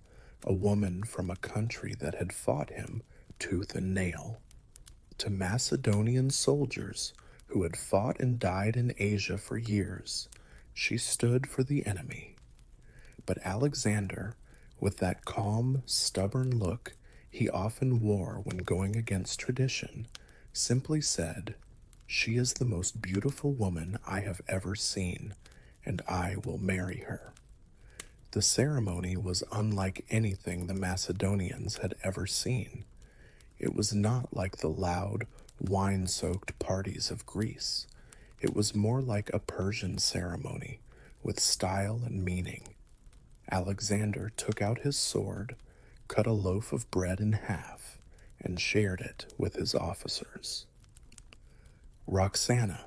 a woman from a country that had fought him tooth and nail. To Macedonian soldiers who had fought and died in Asia for years, she stood for the enemy. But Alexander, with that calm, stubborn look he often wore when going against tradition, simply said, "She is the most beautiful woman I have ever seen, and I will marry her." The ceremony was unlike anything the Macedonians had ever seen. It was not like the loud, wine-soaked parties of Greece. It was more like a Persian ceremony, with style and meaning. Alexander took out his sword, cut a loaf of bread in half, and shared it with his officers. Roxana,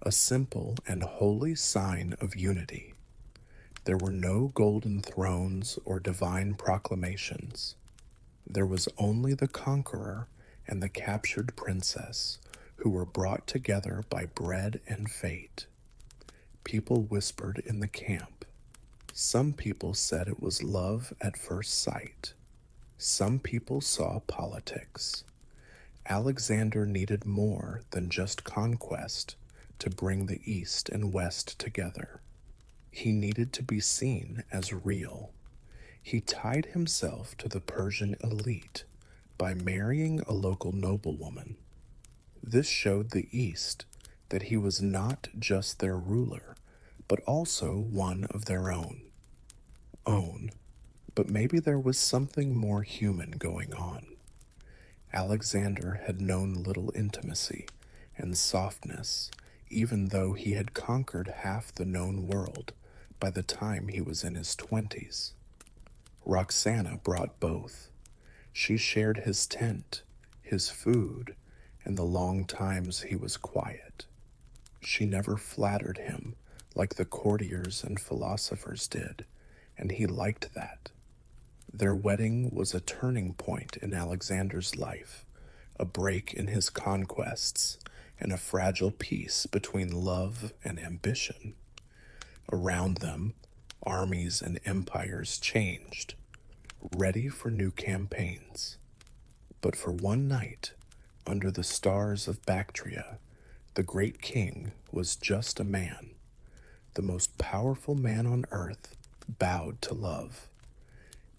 a simple and holy sign of unity. There were no golden thrones or divine proclamations. There was only the conqueror and the captured princess, who were brought together by bread and fate. People whispered in the camp. Some people said it was love at first sight. Some people saw politics. Alexander needed more than just conquest to bring the East and West together. He needed to be seen as real. He tied himself to the Persian elite by marrying a local noblewoman. This showed the East that he was not just their ruler, but also one of their own. But maybe there was something more human going on. Alexander had known little intimacy, and softness, even though he had conquered half the known world by the time he was in his 20s. Roxana brought both. She shared his tent, his food, and the long times he was quiet. She never flattered him like the courtiers and philosophers did, and he liked that. Their wedding was a turning point in Alexander's life, a break in his conquests, and a fragile peace between love and ambition. Around them, armies and empires changed, ready for new campaigns. But for one night, under the stars of Bactria, the great king was just a man. The most powerful man on earth bowed to love.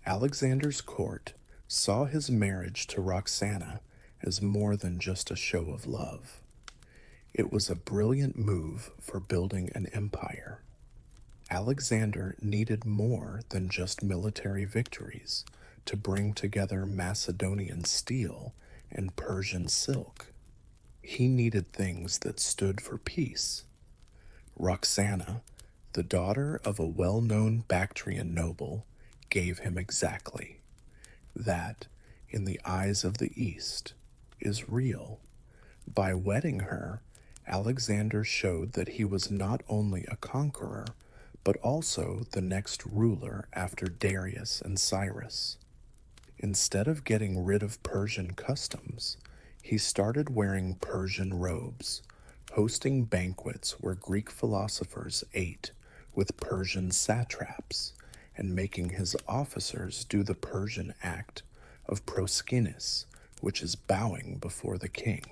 Alexander's court saw his marriage to Roxana as more than just a show of love. It was a brilliant move for building an empire. Alexander needed more than just military victories to bring together Macedonian steel and Persian silk. He needed things that stood for peace. Roxana, the daughter of a well-known Bactrian noble, gave him exactly. That, in the eyes of the East, is real. By wedding her, Alexander showed that he was not only a conqueror, but also the next ruler after Darius and Cyrus. Instead of getting rid of Persian customs, he started wearing Persian robes, hosting banquets where Greek philosophers ate with Persian satraps, and making his officers do the Persian act of proskinis, which is bowing before the king.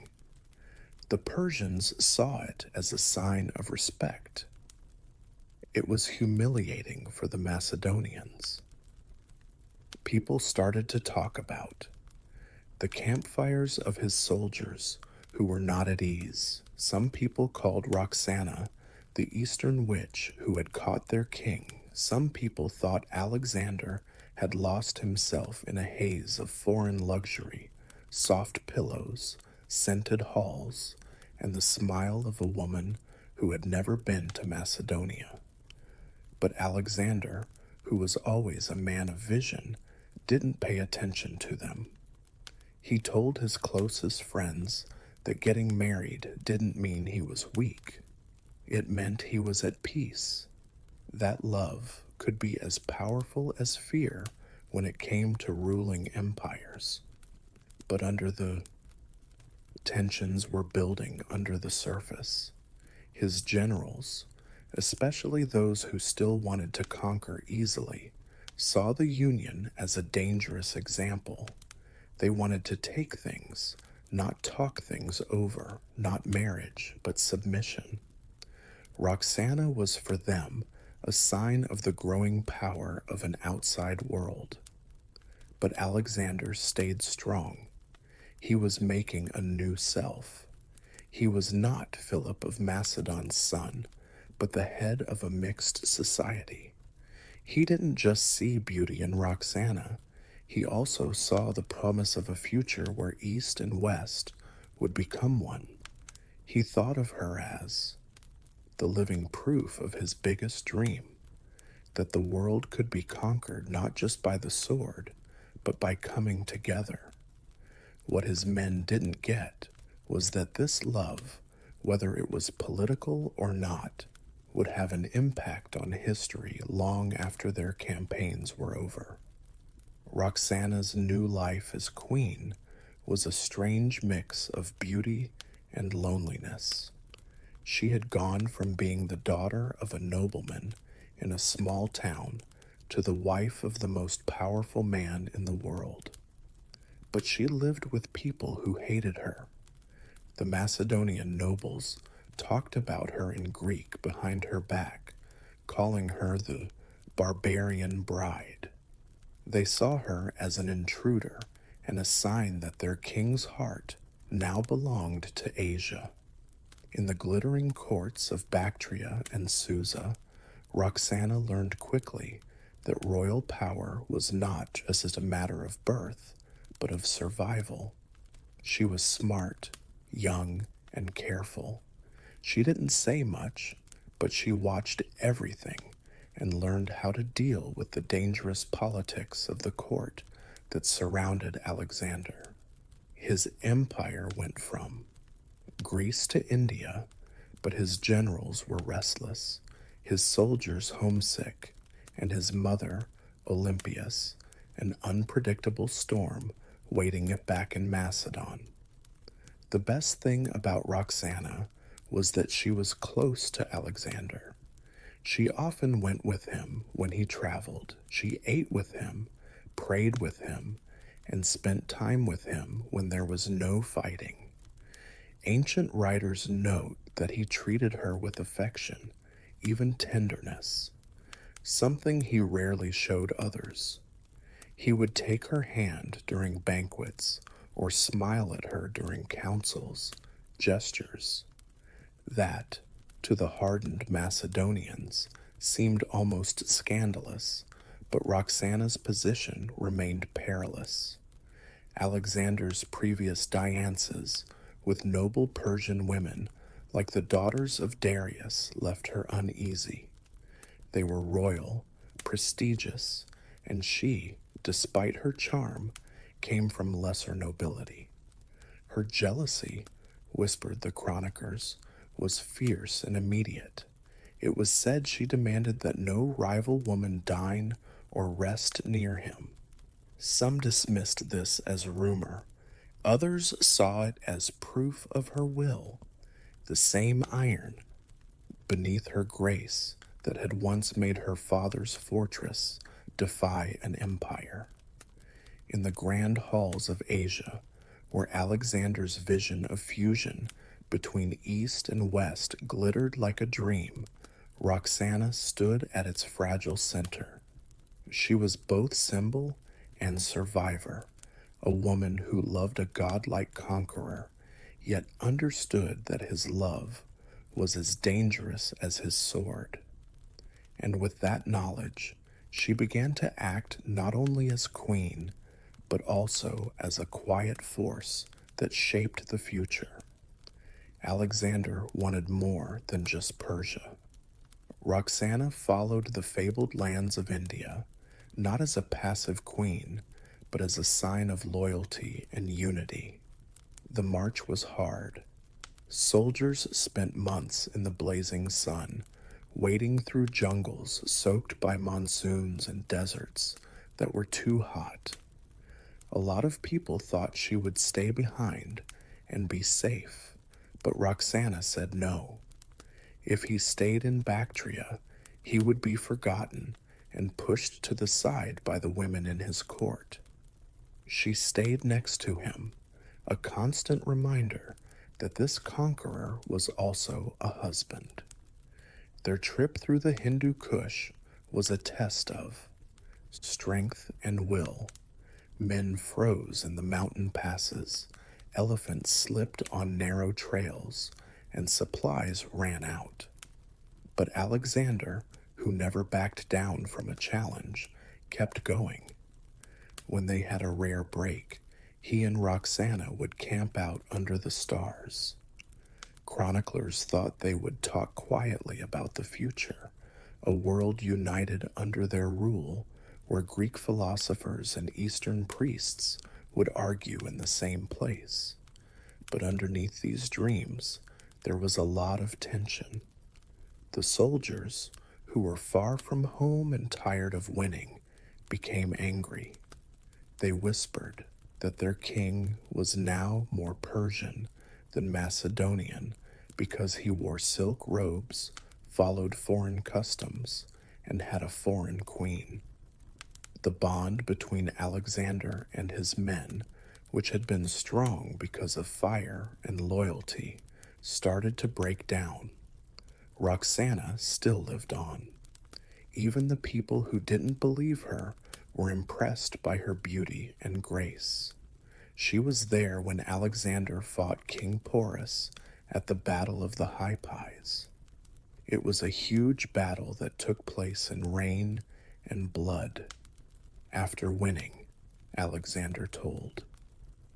The Persians saw it as a sign of respect. It was humiliating for the Macedonians. People started to talk about the campfires of his soldiers who were not at ease. Some people called Roxana the Eastern witch who had caught their king. Some people thought Alexander had lost himself in a haze of foreign luxury, soft pillows, scented halls, and the smile of a woman who had never been to Macedonia. But Alexander, who was always a man of vision, didn't pay attention to them. He told his closest friends that getting married didn't mean he was weak. It meant he was at peace. That love could be as powerful as fear when it came to ruling empires. But tensions were building under the surface. His generals, especially those who still wanted to conquer easily, saw the Union as a dangerous example. They wanted to take things, not talk things over, not marriage, but submission. Roxana was for them a sign of the growing power of an outside world. But Alexander stayed strong. He was making a new self. He was not Philip of Macedon's son, but the head of a mixed society. He didn't just see beauty in Roxana. He also saw the promise of a future where East and West would become one. He thought of her as the living proof of his biggest dream, that the world could be conquered not just by the sword, but by coming together. What his men didn't get was that this love, whether it was political or not, would have an impact on history long after their campaigns were over. Roxana's new life as queen was a strange mix of beauty and loneliness. She had gone from being the daughter of a nobleman in a small town to the wife of the most powerful man in the world. But she lived with people who hated her. The Macedonian nobles talked about her in Greek behind her back, calling her the barbarian bride. They saw her as an intruder and a sign that their king's heart now belonged to Asia. In the glittering courts of Bactria and Susa, Roxana learned quickly that royal power was not just a matter of birth, but of survival. She was smart, young, and careful. She didn't say much, but she watched everything and learned how to deal with the dangerous politics of the court that surrounded Alexander. His empire went from Greece to India, but his generals were restless, his soldiers homesick, and his mother, Olympias, an unpredictable storm waiting back in Macedon. The best thing about Roxana was that she was close to Alexander. She often went with him when he traveled. She ate with him, prayed with him, and spent time with him when there was no fighting. Ancient writers note that he treated her with affection, even tenderness, something he rarely showed others. He would take her hand during banquets or smile at her during councils, gestures that, to the hardened Macedonians, seemed almost scandalous, but Roxana's position remained perilous. Alexander's previous diances with noble Persian women, like the daughters of Darius, left her uneasy. They were royal, prestigious, and she, despite her charm, came from lesser nobility. Her jealousy, whispered the chroniclers, was fierce and immediate. It was said she demanded that no rival woman dine or rest near him. Some dismissed this as rumor. Others saw it as proof of her will, the same iron beneath her grace that had once made her father's fortress defy an empire. In the grand halls of Asia, where Alexander's vision of fusion between East and West glittered like a dream, Roxana stood at its fragile center. She was both symbol and survivor, a woman who loved a godlike conqueror, yet understood that his love was as dangerous as his sword. And with that knowledge, she began to act not only as queen, but also as a quiet force that shaped the future. Alexander wanted more than just Persia. Roxana followed the fabled lands of India, not as a passive queen, but as a sign of loyalty and unity. The march was hard. Soldiers spent months in the blazing sun, wading through jungles soaked by monsoons and deserts that were too hot. A lot of people thought she would stay behind and be safe, but Roxana said no. If he stayed in Bactria, he would be forgotten and pushed to the side by the women in his court. She stayed next to him, a constant reminder that this conqueror was also a husband. Their trip through the Hindu Kush was a test of strength and will. Men froze in the mountain passes, elephants slipped on narrow trails, and supplies ran out. But Alexander, who never backed down from a challenge, kept going. When they had a rare break, he and Roxana would camp out under the stars. Chroniclers thought they would talk quietly about the future, a world united under their rule, where Greek philosophers and Eastern priests would argue in the same place. But underneath these dreams, there was a lot of tension. The soldiers, who were far from home and tired of winning, became angry. They whispered that their king was now more Persian than Macedonian because he wore silk robes, followed foreign customs, and had a foreign queen. The bond between Alexander and his men, which had been strong because of fire and loyalty, started to break down. Roxana still lived on. Even the people who didn't believe her were impressed by her beauty and grace. She was there when Alexander fought King Porus at the Battle of the Hypais. It was a huge battle that took place in rain and blood. After winning, Alexander told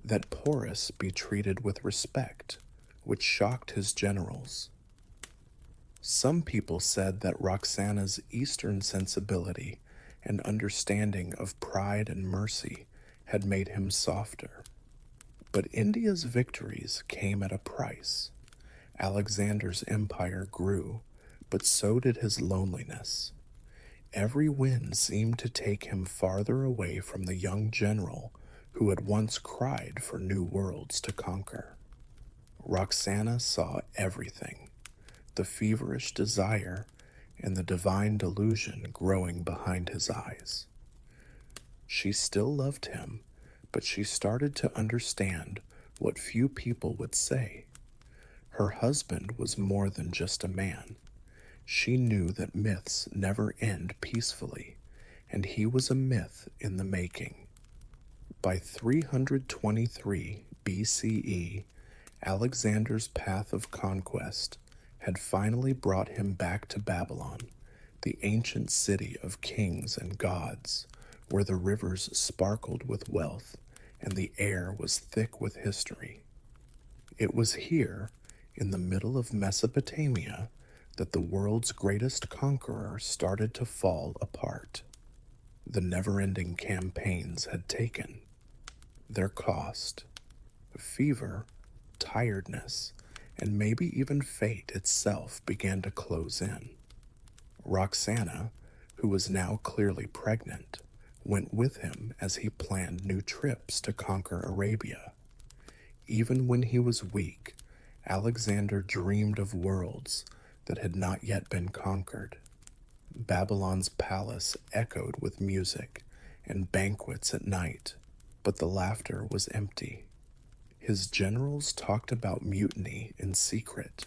that Porus be treated with respect, which shocked his generals. Some people said that Roxana's Eastern sensibility and understanding of pride and mercy had made him softer. But India's victories came at a price. Alexander's empire grew, but so did his loneliness. Every win seemed to take him farther away from the young general who had once cried for new worlds to conquer. Roxana saw everything, the feverish desire and the divine delusion growing behind his eyes. She still loved him, but she started to understand what few people would say. Her husband was more than just a man. She knew that myths never end peacefully, and he was a myth in the making. By 323 BCE, Alexander's path of conquest had finally brought him back to Babylon, the ancient city of kings and gods, where the rivers sparkled with wealth and the air was thick with history. It was here, in the middle of Mesopotamia, that the world's greatest conqueror started to fall apart. The never-ending campaigns had taken their cost. Fever, tiredness, and maybe even fate itself began to close in. Roxana, who was now clearly pregnant, went with him as he planned new trips to conquer Arabia. Even when he was weak, Alexander dreamed of worlds that had not yet been conquered. Babylon's palace echoed with music and banquets at night, but the laughter was empty. His generals talked about mutiny in secret.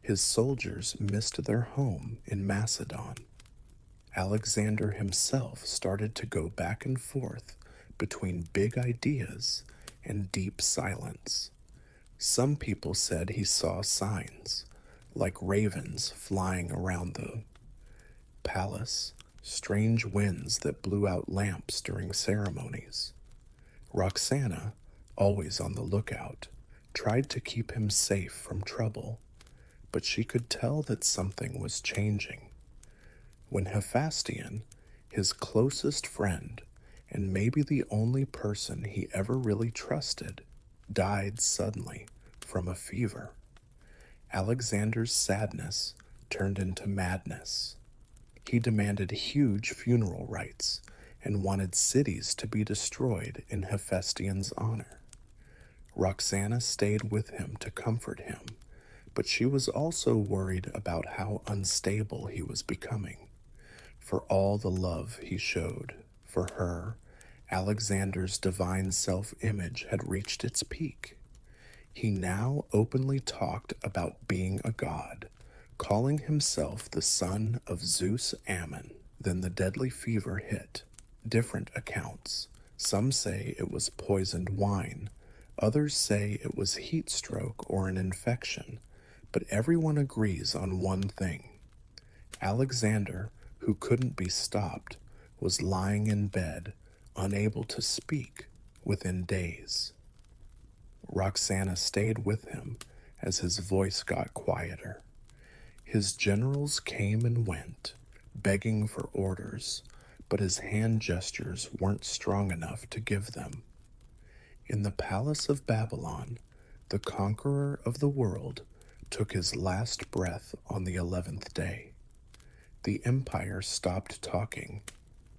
His soldiers missed their home in Macedon. Alexander himself started to go back and forth between big ideas and deep silence. Some people said he saw signs, like ravens flying around the palace, strange winds that blew out lamps during ceremonies. Roxana, always on the lookout, tried to keep him safe from trouble, but she could tell that something was changing. When Hephaestion, his closest friend, and maybe the only person he ever really trusted, died suddenly from a fever, Alexander's sadness turned into madness. He demanded huge funeral rites and wanted cities to be destroyed in Hephaestion's honor. Roxana stayed with him to comfort him, but she was also worried about how unstable he was becoming. For all the love he showed for her, Alexander's divine self-image had reached its peak. He now openly talked about being a god, calling himself the son of Zeus Ammon. Then the deadly fever hit. Different accounts. Some say it was poisoned wine. Others say it was heat stroke or an infection. But everyone agrees on one thing. Alexander, who couldn't be stopped, was lying in bed, unable to speak, within days. Roxana stayed with him as his voice got quieter. His generals came and went, begging for orders, but his hand gestures weren't strong enough to give them. In the palace of Babylon, the conqueror of the world took his last breath on the 11th day. The empire stopped talking.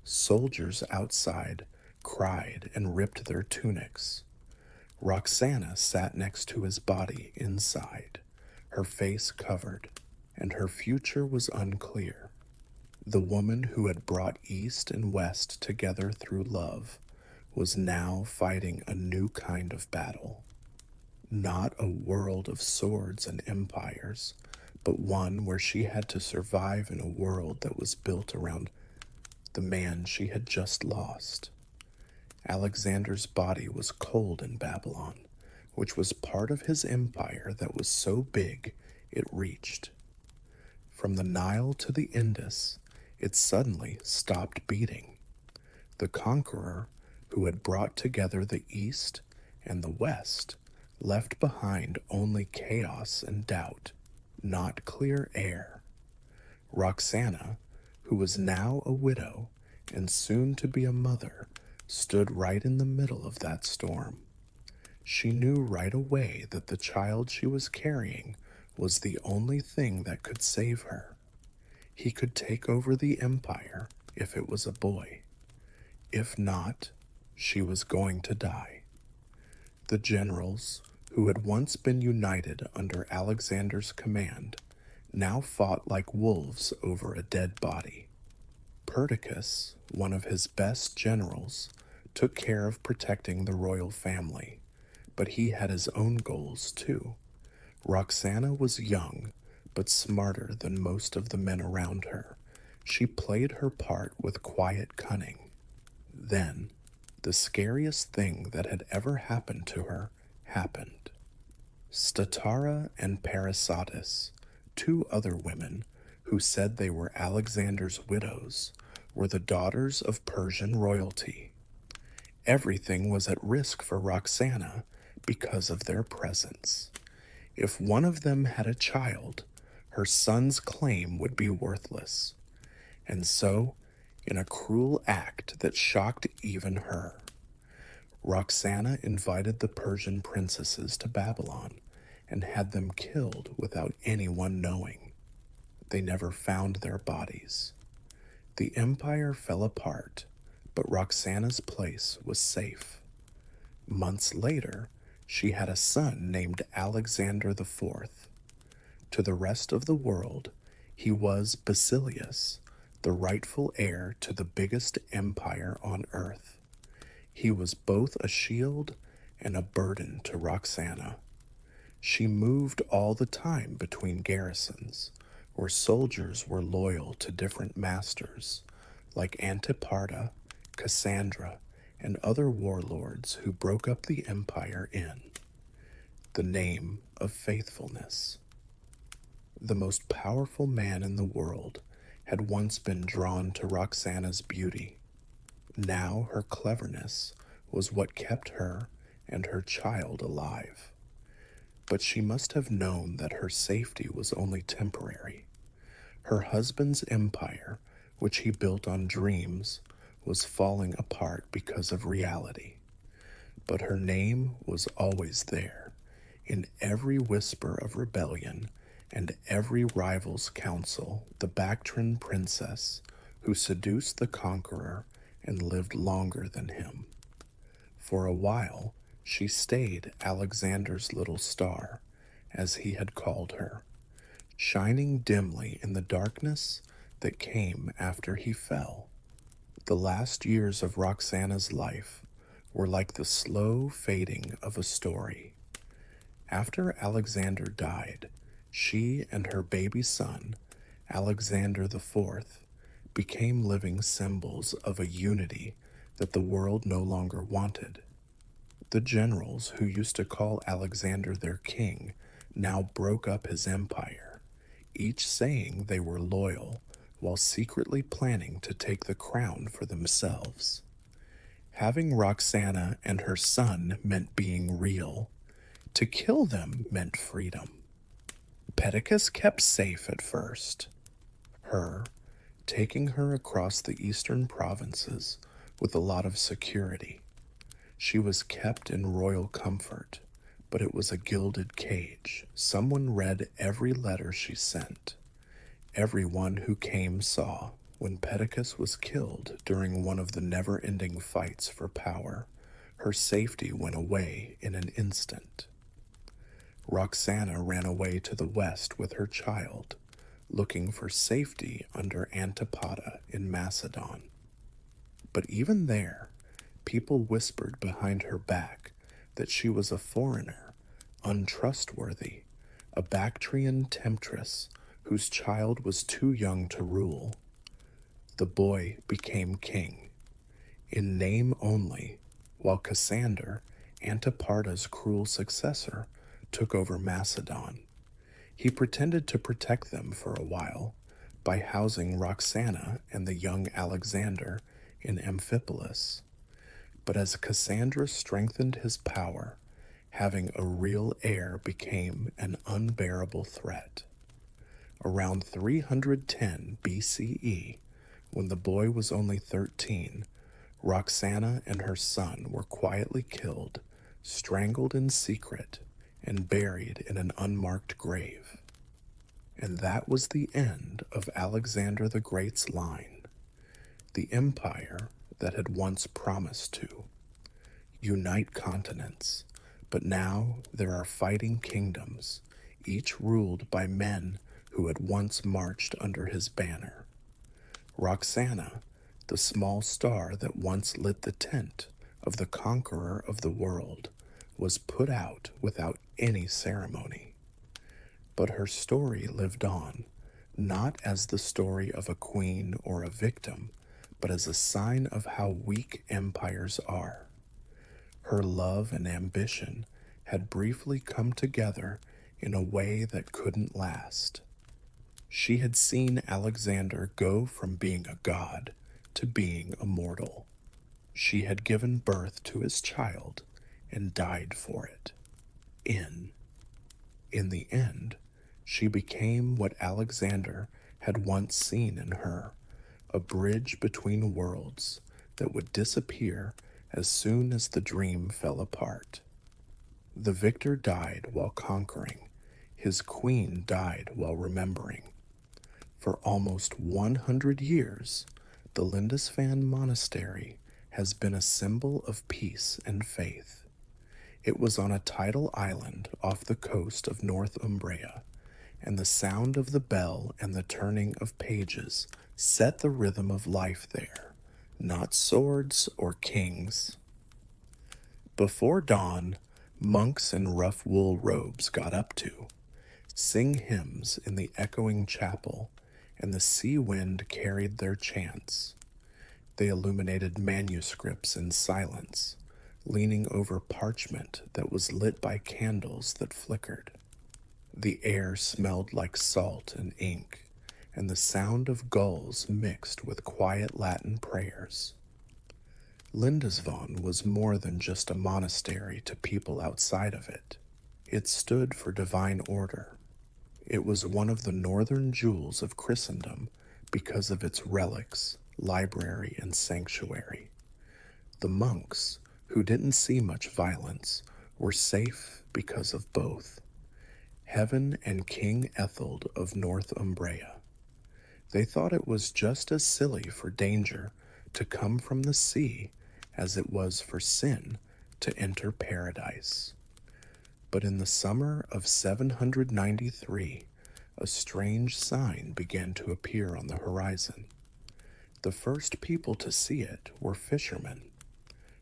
Soldiers outside cried and ripped their tunics. Roxana sat next to his body inside, her face covered, and her future was unclear. The woman who had brought East and West together through love was now fighting a new kind of battle. Not a world of swords and empires, but one where she had to survive in a world that was built around the man she had just lost. Alexander's body was cold in Babylon, which was part of his empire that was so big it reached. From the Nile to the Indus, it suddenly stopped beating. The conqueror, who had brought together the East and the West, left behind only chaos and doubt, not clear air. Roxana, who was now a widow and soon to be a mother, stood right in the middle of that storm. She knew right away that the child she was carrying was the only thing that could save her. He could take over the empire if it was a boy. If not, she was going to die. The generals, who had once been united under Alexander's command, now fought like wolves over a dead body. Perdiccas, one of his best generals, took care of protecting the royal family, but he had his own goals too. Roxana was young, but smarter than most of the men around her. She played her part with quiet cunning. Then, the scariest thing that had ever happened to her happened. Statara and Parasatis, two other women who said they were Alexander's widows, were the daughters of Persian royalty. Everything was at risk for Roxana because of their presence. If one of them had a child, her son's claim would be worthless. And so, in a cruel act that shocked even her, Roxana invited the Persian princesses to Babylon and had them killed without anyone knowing. They never found their bodies. The empire fell apart, but Roxana's place was safe. Months later, she had a son named Alexander the Fourth. To the rest of the world, he was Basilius, the rightful heir to the biggest empire on earth. He was both a shield and a burden to Roxana. She moved all the time between garrisons, where soldiers were loyal to different masters, like Antiparta, Cassandra, and other warlords who broke up the empire in the name of faithfulness. The most powerful man in the world had once been drawn to Roxana's beauty. Now her cleverness was what kept her and her child alive. But she must have known that her safety was only temporary. Her husband's empire, which he built on dreams, was falling apart because of reality. But her name was always there, in every whisper of rebellion and every rival's counsel, the Bactrian princess who seduced the conqueror and lived longer than him. For a while, she stayed Alexander's little star, as he had called her, shining dimly in the darkness that came after he fell. The last years of Roxana's life were like the slow fading of a story. After Alexander died, she and her baby son, Alexander the Fourth, became living symbols of a unity that the world no longer wanted. The generals who used to call Alexander their king now broke up his empire, each saying they were loyal while secretly planning to take the crown for themselves. Having Roxana and her son meant being real. To kill them meant freedom. Perdiccas kept safe at first. Taking her across the eastern provinces with a lot of security. She was kept in royal comfort, but it was a gilded cage. Someone read every letter she sent. Everyone who came saw. When Perdiccas was killed during one of the never-ending fights for power, her safety went away in an instant. Roxana ran away to the west with her child, looking for safety under Antiparta in Macedon. But even there, people whispered behind her back that she was a foreigner, untrustworthy, a Bactrian temptress whose child was too young to rule. The boy became king, in name only, while Cassander, Antiparta's cruel successor, took over Macedon. He pretended to protect them for a while by housing Roxana and the young Alexander in Amphipolis. But as Cassandra strengthened his power, Having a real heir became an unbearable threat. Around 310 BCE, when the boy was only 13, Roxana and her son were quietly killed, strangled in secret, and buried in an unmarked grave. And that was the end of Alexander the Great's line, the empire that had once promised to unite continents. But now there are fighting kingdoms, each ruled by men who had once marched under his banner. Roxana, the small star that once lit the tent of the conqueror of the world, was put out without any ceremony. But her story lived on, not as the story of a queen or a victim, but as a sign of how weak empires are. Her love and ambition had briefly come together in a way that couldn't last. She had seen Alexander go from being a god to being a mortal. She had given birth to his child and died for it. In the end, she became what Alexander had once seen in her, a bridge between worlds that would disappear as soon as the dream fell apart. The victor died while conquering. His queen died while remembering. For almost 100 years, the Lindisfarne Monastery has been a symbol of peace and faith. It was on a tidal island off the coast of Northumbria, and the sound of the bell and the turning of pages set the rhythm of life there, not swords or kings. Before dawn, monks in rough wool robes got up to sing hymns in the echoing chapel, and the sea wind carried their chants. They illuminated manuscripts in silence, leaning over parchment that was lit by candles that flickered. The air smelled like salt and ink, and the sound of gulls mixed with quiet Latin prayers. Lindisfarne was more than just a monastery to people outside of it. It stood for divine order. It was one of the northern jewels of Christendom because of its relics, library, and sanctuary. The monks, who didn't see much violence, were safe because of both heaven and King Ethelred of Northumbria. They thought it was just as silly for danger to come from the sea as it was for sin to enter paradise. But in the summer of 793, a strange sign began to appear on the horizon. The first people to see it were fishermen,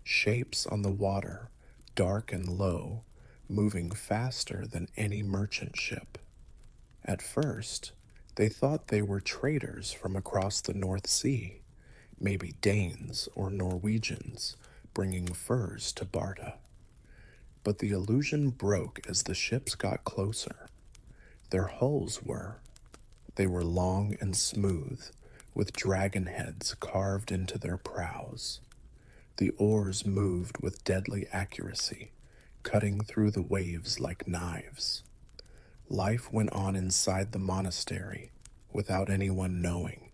shapes on the water, dark and low, moving faster than any merchant ship. At first, they thought they were traders from across the North Sea, maybe Danes or Norwegians, bringing furs to Barta. But the illusion broke as the ships got closer. Their hulls they were long and smooth, with dragon heads carved into their prows. The oars moved with deadly accuracy, cutting through the waves like knives. Life went on inside the monastery without anyone knowing.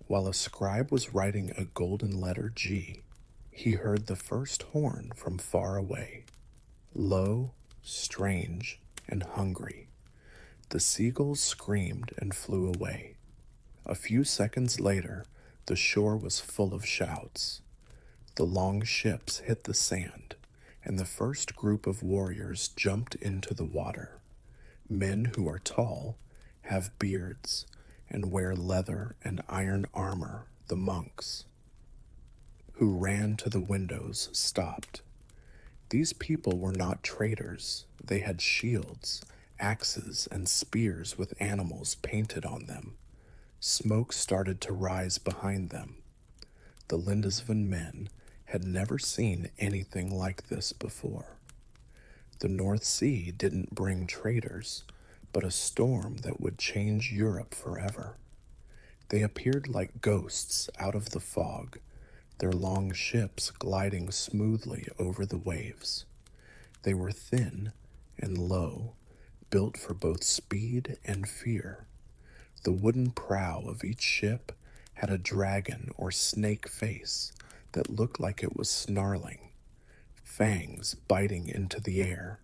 While a scribe was writing a golden letter G, he heard the first horn from far away. Low, strange, and hungry, the seagulls screamed and flew away. A few seconds later, the shore was full of shouts. The long ships hit the sand, and the first group of warriors jumped into the water. Men who are tall, have beards, and wear leather and iron armor, the monks, who ran to the windows, stopped. These people were not traders. They had shields, axes, and spears with animals painted on them. Smoke started to rise behind them. The Lindisfarne men had never seen anything like this before. The North Sea didn't bring traders, but a storm that would change Europe forever. They appeared like ghosts out of the fog, their long ships gliding smoothly over the waves. They were thin and low, built for both speed and fear. The wooden prow of each ship had a dragon or snake face that looked like it was snarling, fangs biting into the air.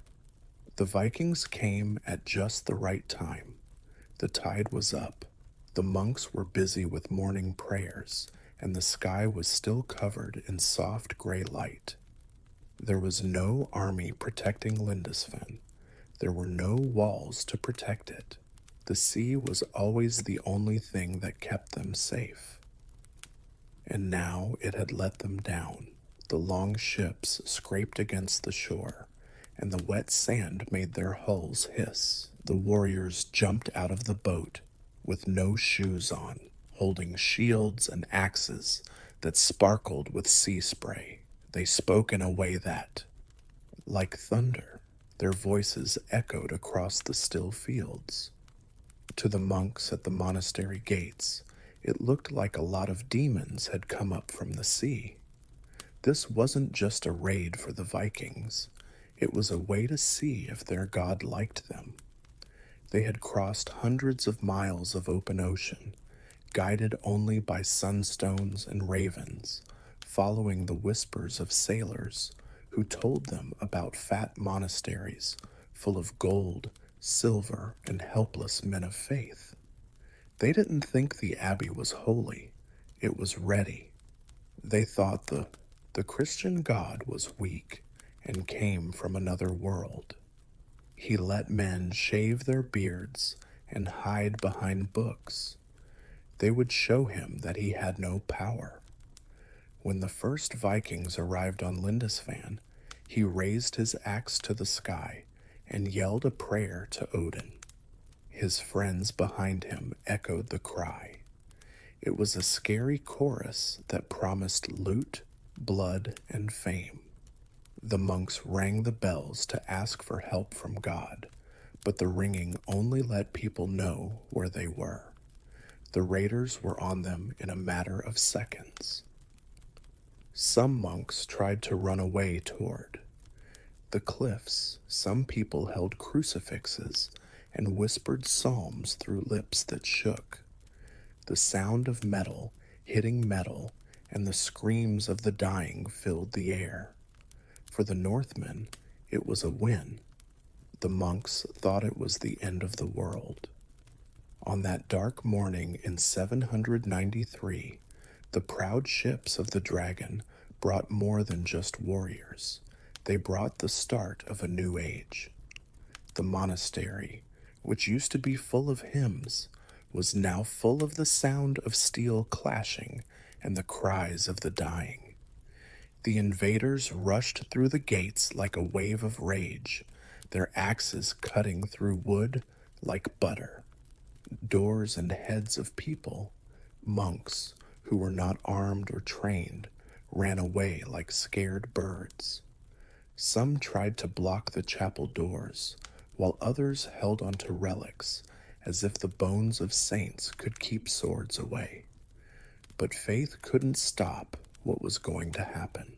The Vikings came at just the right time. The tide was up. The monks were busy with morning prayers, and the sky was still covered in soft gray light. There was no army protecting Lindisfarne. There were no walls to protect it. The sea was always the only thing that kept them safe. And now it had let them down. The long ships scraped against the shore, and the wet sand made their hulls hiss. The warriors jumped out of the boat with no shoes on, holding shields and axes that sparkled with sea spray. They spoke in a way that, like thunder, their voices echoed across the still fields. To the monks at the monastery gates, it looked like a lot of demons had come up from the sea. This wasn't just a raid for the Vikings. It was a way to see if their god liked them. They had crossed hundreds of miles of open ocean, guided only by sunstones and ravens, following the whispers of sailors who told them about fat monasteries full of gold, silver, and helpless men of faith. They didn't think the abbey was holy. It was ready. They thought the Christian God was weak and came from another world. He let men shave their beards and hide behind books. They would show him that he had no power. When the first Vikings arrived on Lindisfarne, he raised his axe to the sky and yelled a prayer to Odin. His friends behind him echoed the cry. It was a scary chorus that promised loot, blood, and fame. The monks rang the bells to ask for help from God, but the ringing only let people know where they were. The raiders were on them in a matter of seconds. Some monks tried to run away toward the cliffs. Some people held crucifixes and whispered psalms through lips that shook. The sound of metal hitting metal and the screams of the dying filled the air. For the Northmen, it was a win. The monks thought it was the end of the world. On that dark morning in 793, the proud ships of the dragon brought more than just warriors. They brought the start of a new age. The monastery, which used to be full of hymns, was now full of the sound of steel clashing and the cries of the dying. The invaders rushed through the gates like a wave of rage, their axes cutting through wood like butter. Doors and heads of people, monks who were not armed or trained, ran away like scared birds. Some tried to block the chapel doors, while others held onto relics as if the bones of saints could keep swords away. But faith couldn't stop what was going to happen.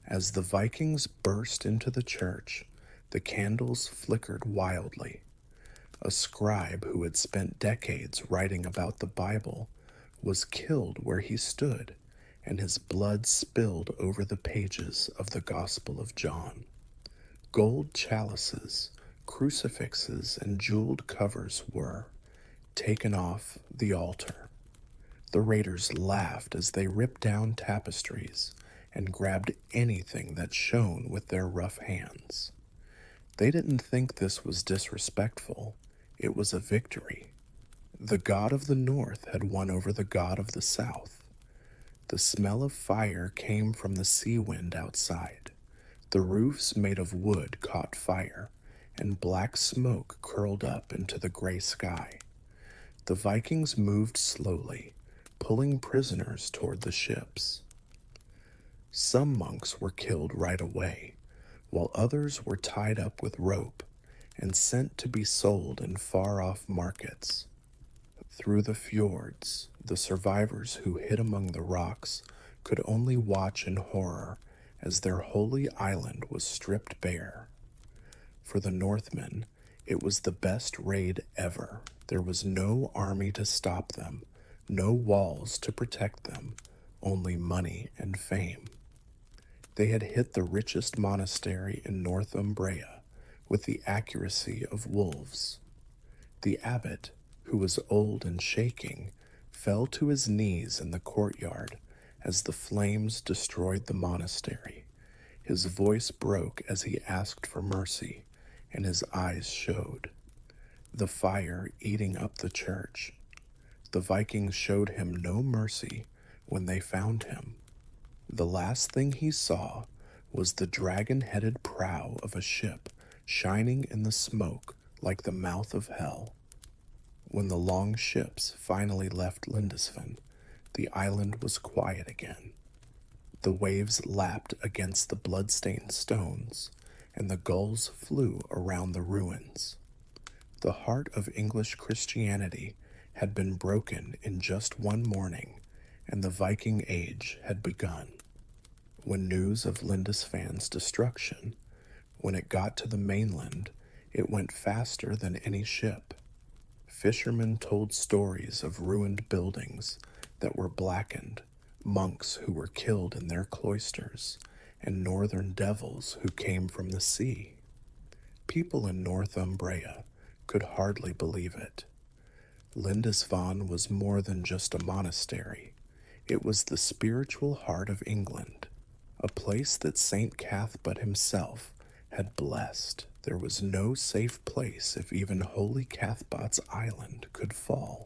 As the Vikings burst into the church, the candles flickered wildly. A scribe who had spent decades writing about the Bible was killed where he stood, and his blood spilled over the pages of the Gospel of John. Gold chalices, crucifixes, and jeweled covers were taken off the altar. The raiders laughed as they ripped down tapestries and grabbed anything that shone with their rough hands. They didn't think this was disrespectful. It was a victory. The god of the north had won over the god of the south. The smell of fire came from the sea wind outside. The roofs made of wood caught fire, and black smoke curled up into the gray sky. The Vikings moved slowly, pulling prisoners toward the ships. Some monks were killed right away, while others were tied up with rope and sent to be sold in far-off markets. Through the fjords, the survivors who hid among the rocks could only watch in horror as their holy island was stripped bare. For the Northmen, it was the best raid ever. There was no army to stop them, no walls to protect them, only money and fame. They had hit the richest monastery in Northumbria with the accuracy of wolves. The abbot, who was old and shaking, fell to his knees in the courtyard as the flames destroyed the monastery. His voice broke as he asked for mercy, and his eyes showed. The fire eating up the church. The Vikings showed him no mercy when they found him. The last thing he saw was the dragon-headed prow of a ship shining in the smoke like the mouth of hell. When the long ships finally left Lindisfarne, the island was quiet again. The waves lapped against the blood-stained stones, and the gulls flew around the ruins. The heart of English Christianity had been broken in just one morning, and the Viking Age had begun. When news of Lindisfarne's destruction, when it got to the mainland, it went faster than any ship. Fishermen told stories of ruined buildings that were blackened, monks who were killed in their cloisters, and northern devils who came from the sea. People in Northumbria could hardly believe it. Lindisfarne was more than just a monastery. It was the spiritual heart of England, a place that St. Cathbot himself had blessed. There was no safe place if even holy Cathbot's island could fall.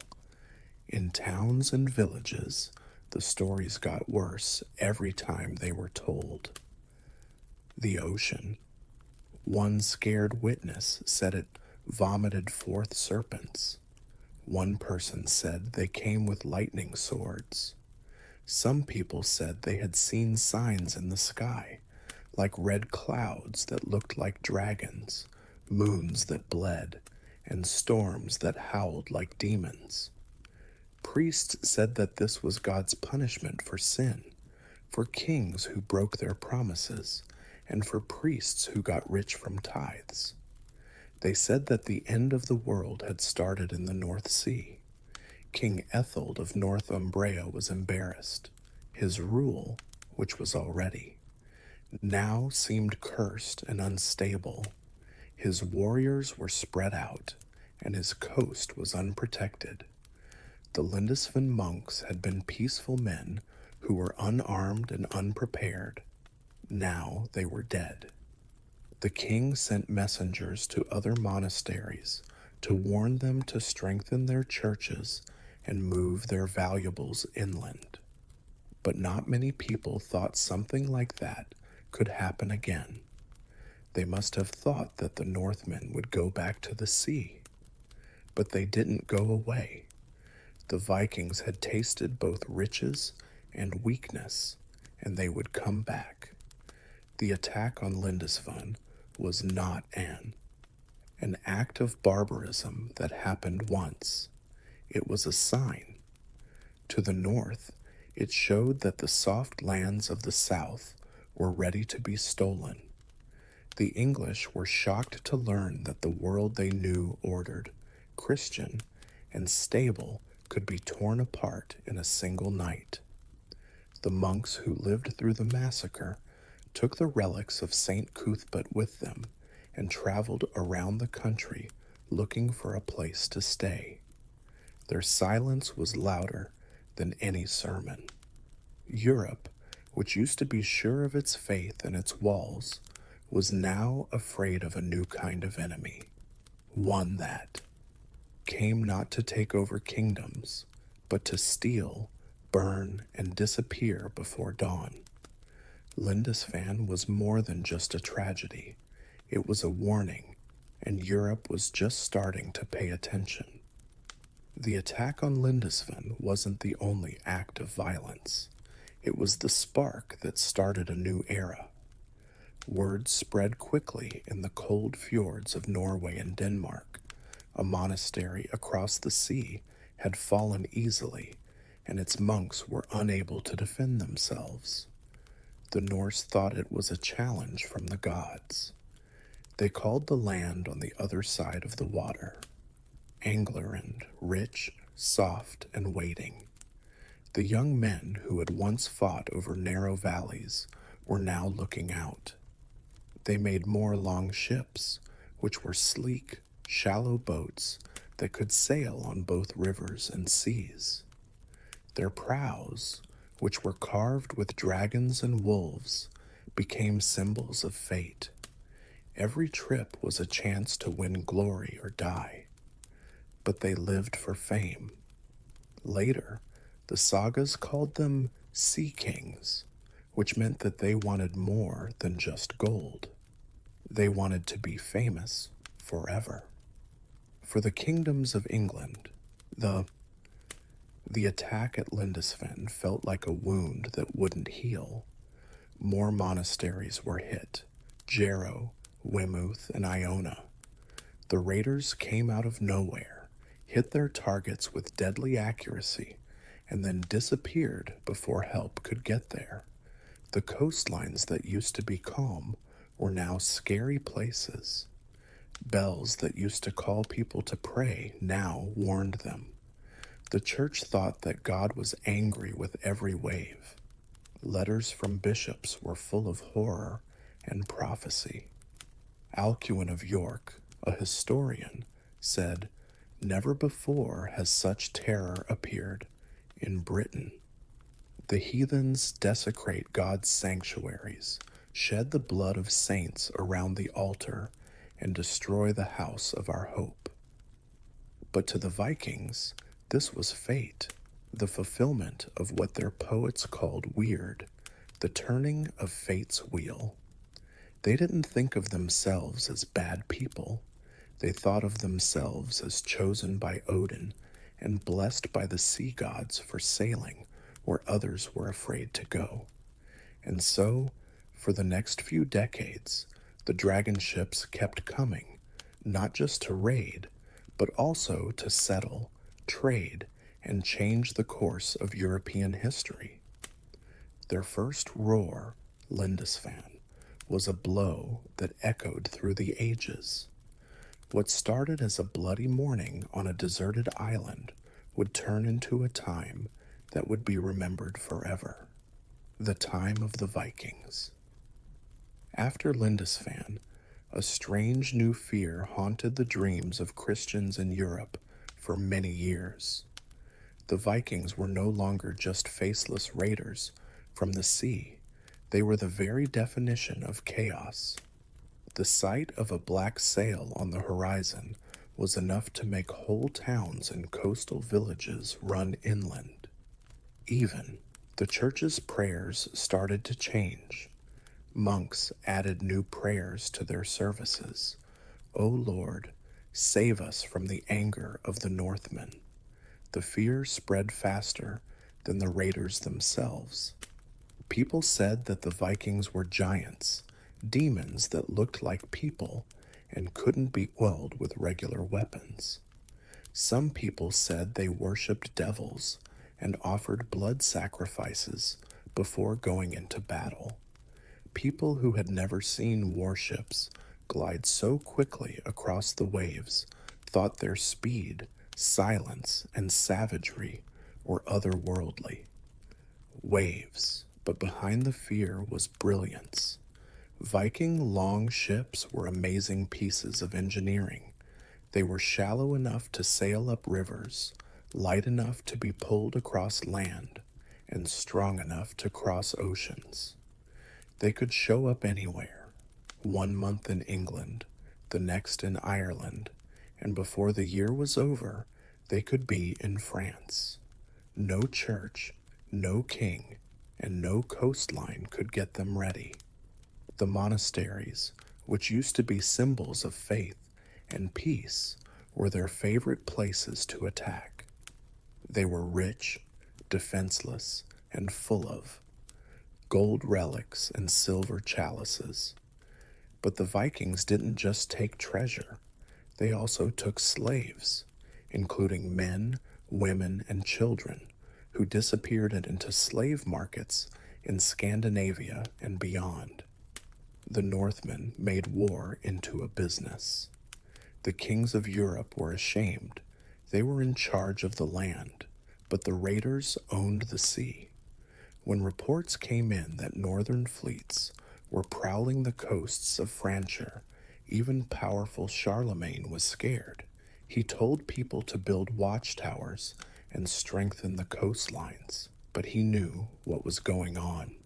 In towns and villages, the stories got worse every time they were told. The ocean. One scared witness said it vomited forth serpents. One person said they came with lightning swords. Some people said they had seen signs in the sky, like red clouds that looked like dragons, moons that bled, and storms that howled like demons. Priests said that this was God's punishment for sin, for kings who broke their promises, and for priests who got rich from tithes. They said that the end of the world had started in the North Sea. King Ethelred of Northumbria was embarrassed. His rule, which was already, now seemed cursed and unstable. His warriors were spread out, and his coast was unprotected. The Lindisfarne monks had been peaceful men who were unarmed and unprepared. Now they were dead. The king sent messengers to other monasteries to warn them to strengthen their churches and move their valuables inland. But not many people thought something like that could happen again. They must have thought that the Northmen would go back to the sea. But they didn't go away. The Vikings had tasted both riches and weakness, and they would come back. The attack on Lindisfarne was not an act of barbarism that happened once. It was a sign. To the north, it showed that the soft lands of the south were ready to be stolen. The English were shocked to learn that the world they knew ordered, Christian, and stable could be torn apart in a single night. The monks who lived through the massacre took the relics of St. Cuthbert with them and traveled around the country looking for a place to stay. Their silence was louder than any sermon. Europe, which used to be sure of its faith and its walls, was now afraid of a new kind of enemy, one that came not to take over kingdoms, but to steal, burn, and disappear before dawn. Lindisfarne was more than just a tragedy. It was a warning, and Europe was just starting to pay attention. The attack on Lindisfarne wasn't the only act of violence. It was the spark that started a new era. Word spread quickly in the cold fjords of Norway and Denmark. A monastery across the sea had fallen easily, and its monks were unable to defend themselves. The Norse thought it was a challenge from the gods. They called the land on the other side of the water Anglerand, rich, soft, and waiting. The young men who had once fought over narrow valleys were now looking out. They made more long ships, which were sleek, shallow boats that could sail on both rivers and seas. Their prows, which were carved with dragons and wolves, became symbols of fate. Every trip was a chance to win glory or die. But they lived for fame. Later, the sagas called them Sea Kings, which meant that they wanted more than just gold. They wanted to be famous forever. For the kingdoms of England, the attack at Lindisfarne felt like a wound that wouldn't heal. More monasteries were hit, Jarrow, Weymouth, and Iona. The raiders came out of nowhere, hit their targets with deadly accuracy, and then disappeared before help could get there. The coastlines that used to be calm were now scary places. Bells that used to call people to pray now warned them. The church thought that God was angry with every wave. Letters from bishops were full of horror and prophecy. Alcuin of York, a historian, said, "Never before has such terror appeared in Britain." The heathens desecrate God's sanctuaries, shed the blood of saints around the altar, and destroy the house of our hope. But to the Vikings, this was fate, the fulfillment of what their poets called weird, the turning of fate's wheel. They didn't think of themselves as bad people. They thought of themselves as chosen by Odin and blessed by the sea gods for sailing where others were afraid to go. And so, for the next few decades, the dragon ships kept coming, not just to raid, but also to settle, trade, and change the course of European history. Their first roar, Lindisfarne, was a blow that echoed through the ages. What started as a bloody morning on a deserted island would turn into a time that would be remembered forever. The time of the Vikings. After Lindisfarne, a strange new fear haunted the dreams of Christians in Europe for many years. The Vikings were no longer just faceless raiders from the sea. They were the very definition of chaos. The sight of a black sail on the horizon was enough to make whole towns and coastal villages run inland. Even the church's prayers started to change. Monks added new prayers to their services. "O Lord, save us from the anger of the Northmen." The fear spread faster than the raiders themselves. People said that the Vikings were giants, demons that looked like people and couldn't be quelled with regular weapons. Some people said they worshipped devils and offered blood sacrifices before going into battle. People who had never seen warships glide so quickly across the waves thought their speed, silence, and savagery were otherworldly. Waves, but behind the fear was brilliance. Viking long ships were amazing pieces of engineering. They were shallow enough to sail up rivers, light enough to be pulled across land, and strong enough to cross oceans. They could show up anywhere, 1 month in England, the next in Ireland, and before the year was over, they could be in France. No church, no king, and no coastline could get them ready. The monasteries, which used to be symbols of faith and peace, were their favorite places to attack. They were rich, defenseless, and full of gold relics and silver chalices. But the Vikings didn't just take treasure. They also took slaves, including men, women, and children, who disappeared into slave markets in Scandinavia and beyond. The Northmen made war into a business. The kings of Europe were ashamed. They were in charge of the land, but the raiders owned the sea. When reports came in that northern fleets were prowling the coasts of Francia, even powerful Charlemagne was scared. He told people to build watchtowers and strengthen the coastlines, but he knew what was going on.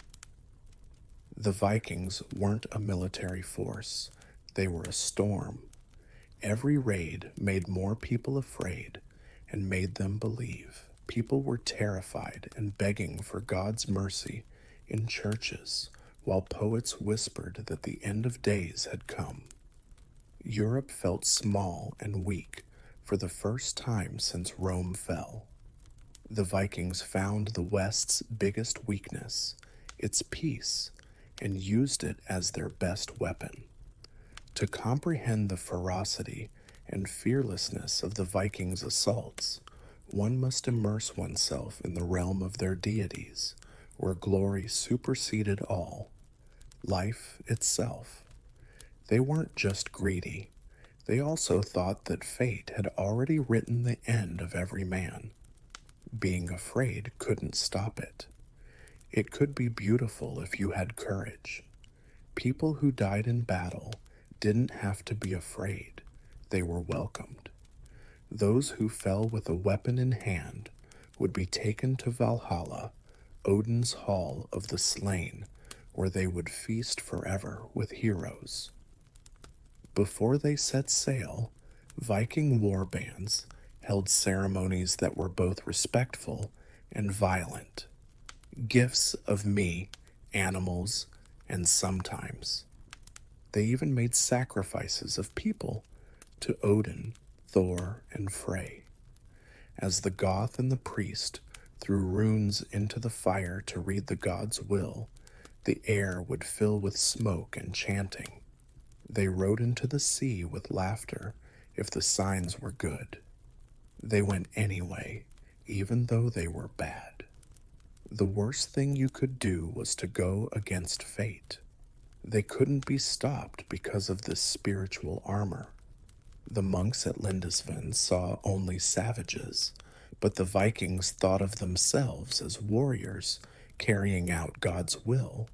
The Vikings weren't a military force, they were a storm. Every raid made more people afraid and made them believe. People were terrified and begging for God's mercy in churches, while poets whispered that the end of days had come. Europe felt small and weak for the first time since Rome fell. The Vikings found the West's biggest weakness, its peace, and used it as their best weapon. To comprehend the ferocity and fearlessness of the Vikings' assaults, one must immerse oneself in the realm of their deities, where glory superseded all, life itself. They weren't just greedy, they also thought that fate had already written the end of every man. Being afraid couldn't stop it. It could be beautiful if you had courage. People who died in battle didn't have to be afraid, they were welcomed. Those who fell with a weapon in hand would be taken to Valhalla, Odin's hall of the slain, where they would feast forever with heroes. Before they set sail, Viking war bands held ceremonies that were both respectful and violent. Gifts of me, animals, and sometimes. They even made sacrifices of people to Odin, Thor, and Frey. As the Goth and the priest threw runes into the fire to read the god's will, the air would fill with smoke and chanting. They rode into the sea with laughter if the signs were good. They went anyway, even though they were bad. The worst thing you could do was to go against fate. They couldn't be stopped because of this spiritual armor. The monks at Lindisfarne saw only savages, but the Vikings thought of themselves as warriors carrying out God's will.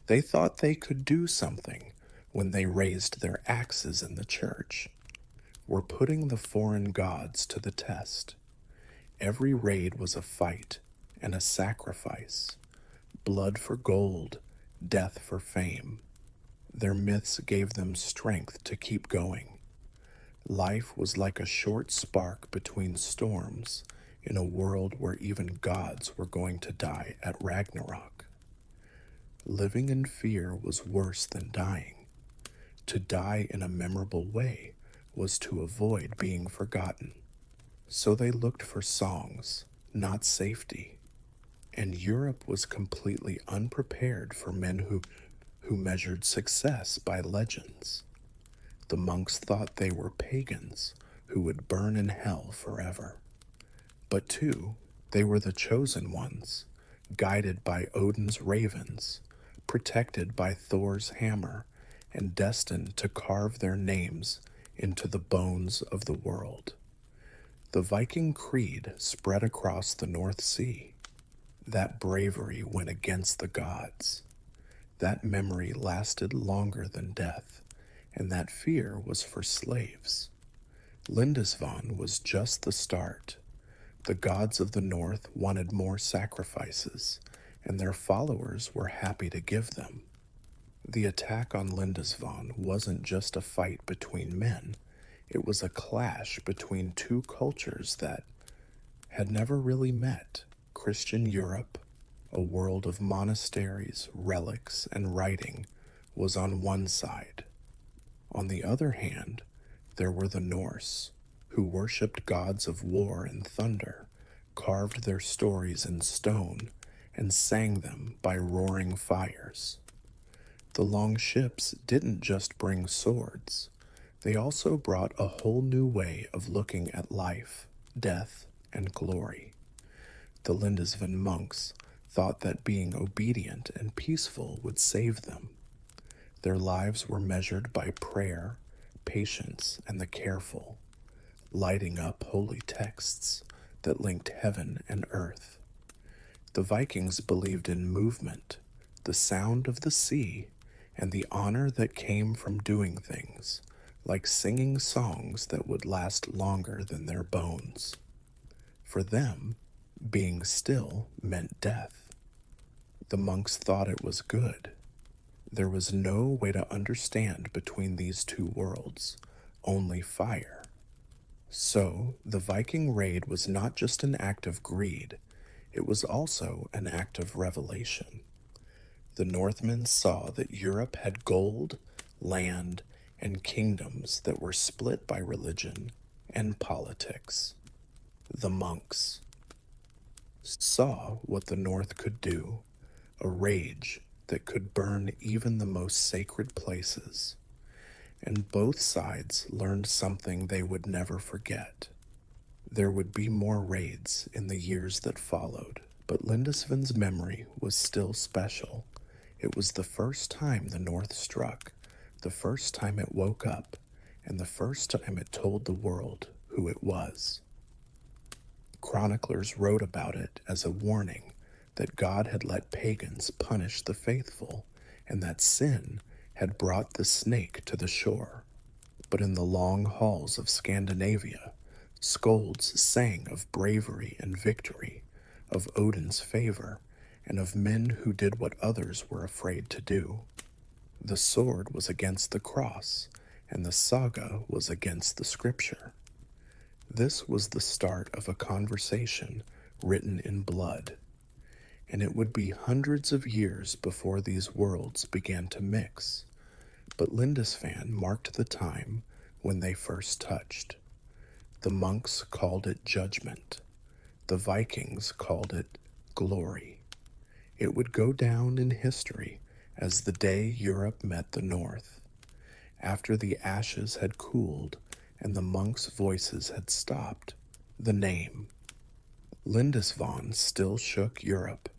They thought they could do something when they raised their axes in the church. We're putting the foreign gods to the test. Every raid was a fight and a sacrifice. Blood for gold, death for fame. Their myths gave them strength to keep going. Life was like a short spark between storms in a world where even gods were going to die at Ragnarok. Living in fear was worse than dying. To die in a memorable way was to avoid being forgotten. So they looked for songs, not safety. And Europe was completely unprepared for men who measured success by legends. The monks thought they were pagans who would burn in hell forever. But too, they were the chosen ones, guided by Odin's ravens, protected by Thor's hammer, and destined to carve their names into the bones of the world. The Viking creed spread across the North Sea. That bravery went against the gods. That memory lasted longer than death, and that fear was for slaves. Lindisfarne was just the start. The gods of the North wanted more sacrifices, and their followers were happy to give them. The attack on Lindisfarne wasn't just a fight between men, it was a clash between two cultures that had never really met. Christian Europe, a world of monasteries, relics, and writing, was on one side. On the other hand, there were the Norse, who worshipped gods of war and thunder, carved their stories in stone, and sang them by roaring fires. The long ships didn't just bring swords, they also brought a whole new way of looking at life, death, and glory. The Lindisfarne monks thought that being obedient and peaceful would save them. Their lives were measured by prayer, patience, and the careful, lighting up holy texts that linked heaven and earth. The Vikings believed in movement, the sound of the sea, and the honor that came from doing things, like singing songs that would last longer than their bones. For them, being still meant death. The monks thought it was good. There was no way to understand between these two worlds, only fire. So, the Viking raid was not just an act of greed, it was also an act of revelation. The Northmen saw that Europe had gold, land, and kingdoms that were split by religion and politics. The monks saw what the North could do, a rage that could burn even the most sacred places. And both sides learned something they would never forget. There would be more raids in the years that followed, but Lindisfarne's memory was still special. It was the first time the North struck, the first time it woke up, and the first time it told the world who it was. Chroniclers wrote about it as a warning that God had let pagans punish the faithful, and that sin had brought the snake to the shore. But in the long halls of Scandinavia, scolds sang of bravery and victory, of Odin's favor, and of men who did what others were afraid to do. The sword was against the cross, and the saga was against the scripture. This was the start of a conversation written in blood, and it would be hundreds of years before these worlds began to mix. But Lindisfarne marked the time when they first touched. The monks called it judgment. The Vikings called it glory. It would go down in history as the day Europe met the North. After the ashes had cooled and the monks' voices had stopped, the name Lindisfarne still shook Europe.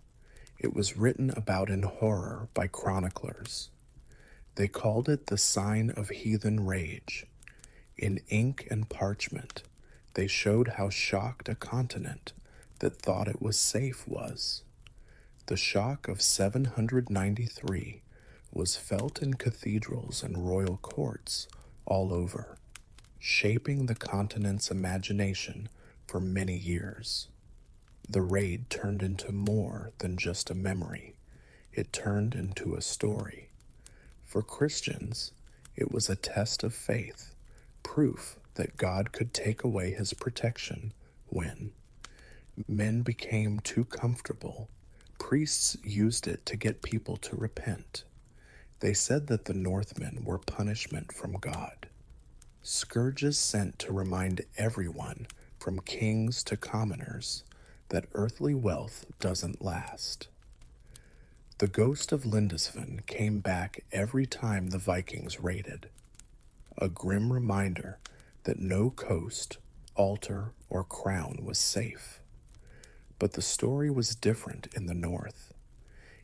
It was written about in horror by chroniclers. They called it the sign of heathen rage. In ink and parchment, they showed how shocked a continent that thought it was safe was. The shock of 793 was felt in cathedrals and royal courts all over, shaping the continent's imagination for many years. The raid turned into more than just a memory. It turned into a story. For Christians, it was a test of faith, proof that God could take away his protection when men became too comfortable. Priests used it to get people to repent. They said that the Northmen were punishment from God. Scourges sent to remind everyone, from kings to commoners, that earthly wealth doesn't last. The ghost of Lindisfarne came back every time the Vikings raided, a grim reminder that no coast, altar, or crown was safe. But the story was different in the north.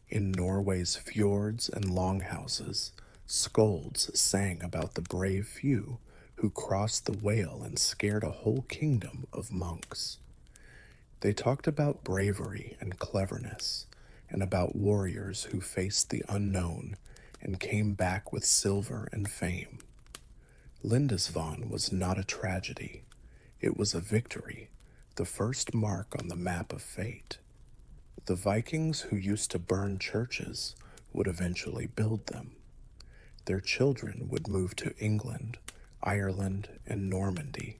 In Norway's fjords and longhouses, scolds sang about the brave few who crossed the whale and scared a whole kingdom of monks. They talked about bravery and cleverness, and about warriors who faced the unknown and came back with silver and fame. Lindisfarne was not a tragedy. It was a victory, the first mark on the map of fate. The Vikings who used to burn churches would eventually build them. Their children would move to England, Ireland, and Normandy,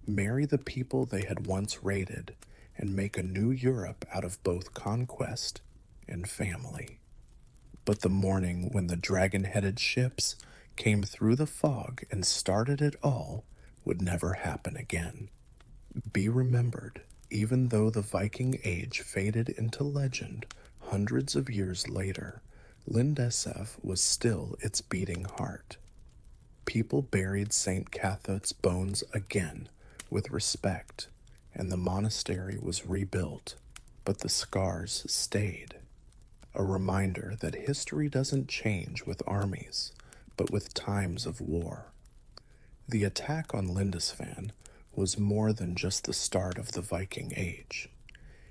marry the people they had once raided, and make a new Europe out of both conquest and family. But the morning when the dragon-headed ships came through the fog and started it all would never happen again. Be remembered, even though the Viking age faded into legend hundreds of years later, Lindesf was still its beating heart. People buried St. Cathod's bones again with respect, and the monastery was rebuilt, but the scars stayed. a reminder that history doesn't change with armies, but with times of war. The attack on Lindisfarne was more than just the start of the Viking Age.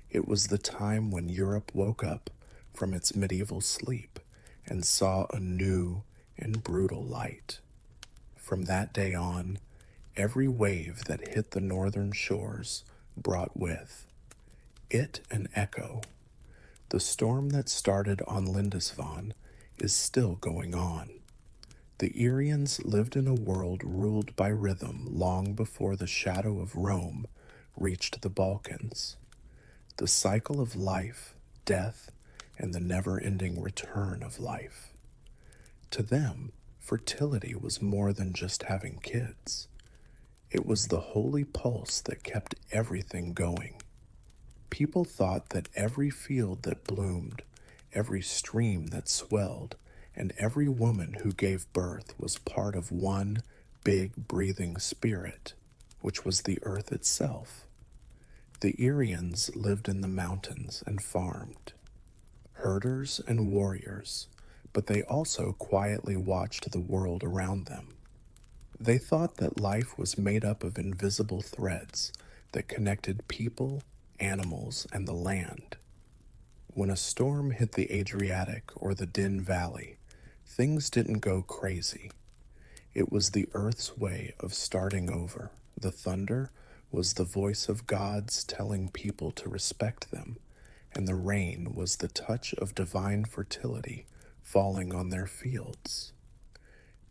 It was the time when Europe woke up from its medieval sleep and saw a new and brutal light. From that day on, every wave that hit the northern shores brought with it an echo. The storm that started on Lindisfarne is still going on. The Irians lived in a world ruled by rhythm long before the shadow of Rome reached the Balkans. The cycle of life, death, and the never-ending return of life. To them, fertility was more than just having kids. It was the holy pulse that kept everything going. People thought that every field that bloomed, every stream that swelled, and every woman who gave birth was part of one big breathing spirit, which was the earth itself. The Irians lived in the mountains and farmed, herders and warriors, but they also quietly watched the world around them. They thought that life was made up of invisible threads that connected people, animals, and the land. When a storm hit the Adriatic or the Din Valley, things didn't go crazy. It was the earth's way of starting over. The thunder was the voice of gods telling people to respect them, and the rain was the touch of divine fertility falling on their fields.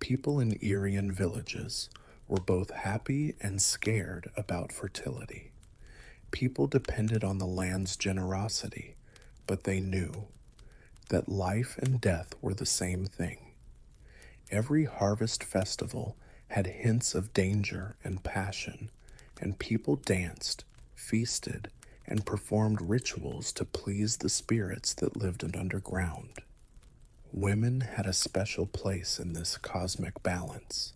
People in Irian villages were both happy and scared about fertility. People depended on the land's generosity, but they knew that life and death were the same thing. Every harvest festival had hints of danger and passion, and people danced, feasted, and performed rituals to please the spirits that lived underground. Women had a special place in this cosmic balance.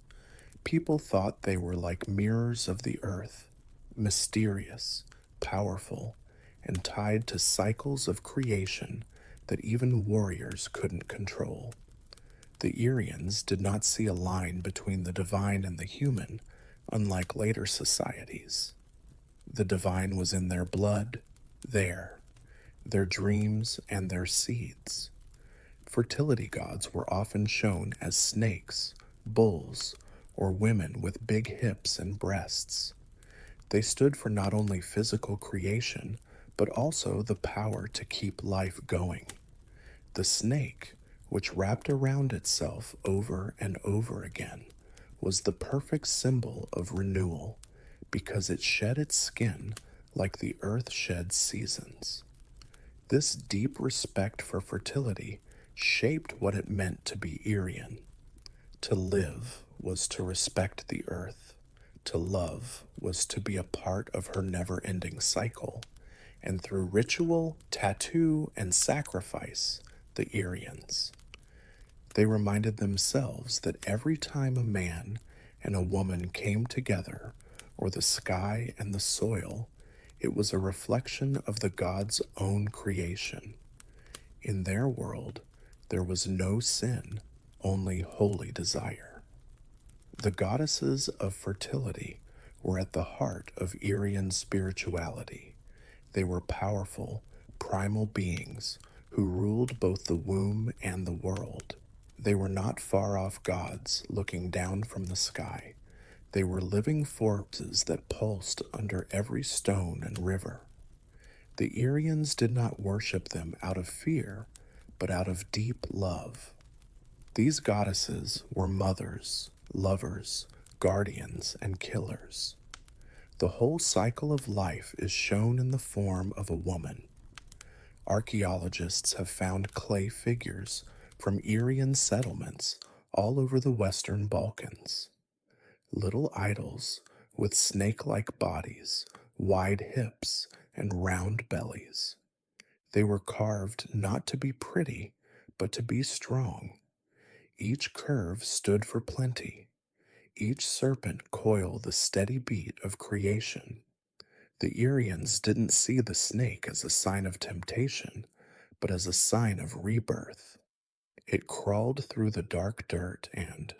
People thought they were like mirrors of the earth, mysterious, powerful, and tied to cycles of creation that even warriors couldn't control. The Irians did not see a line between the divine and the human, unlike later societies. The divine was in their blood, their dreams, and their seeds. Fertility gods were often shown as snakes, bulls, or women with big hips and breasts. They stood for not only physical creation, but also the power to keep life going. The snake, which wrapped around itself over and over again, was the perfect symbol of renewal because it shed its skin like the earth sheds seasons. This deep respect for fertility shaped what it meant to be Irian. To live was to respect the earth. To love was to be a part of her never-ending cycle. And through ritual, tattoo, and sacrifice, the Irians, they reminded themselves that every time a man and a woman came together, or the sky and the soil, it was a reflection of the god's own creation. In their world, there was no sin, only holy desire. The goddesses of fertility were at the heart of Irian spirituality. They were powerful, primal beings who ruled both the womb and the world. They were not far-off gods looking down from the sky. They were living forces that pulsed under every stone and river. The Irians did not worship them out of fear, but out of deep love. These goddesses were mothers, lovers, guardians, and killers. The whole cycle of life is shown in the form of a woman. Archaeologists have found clay figures from Irian settlements all over the Western Balkans. Little idols with snake-like bodies, wide hips, and round bellies. They were carved not to be pretty, but to be strong. Each curve stood for plenty. Each serpent coiled the steady beat of creation. The Irians didn't see the snake as a sign of temptation, but as a sign of rebirth. It crawled through the dark dirt and,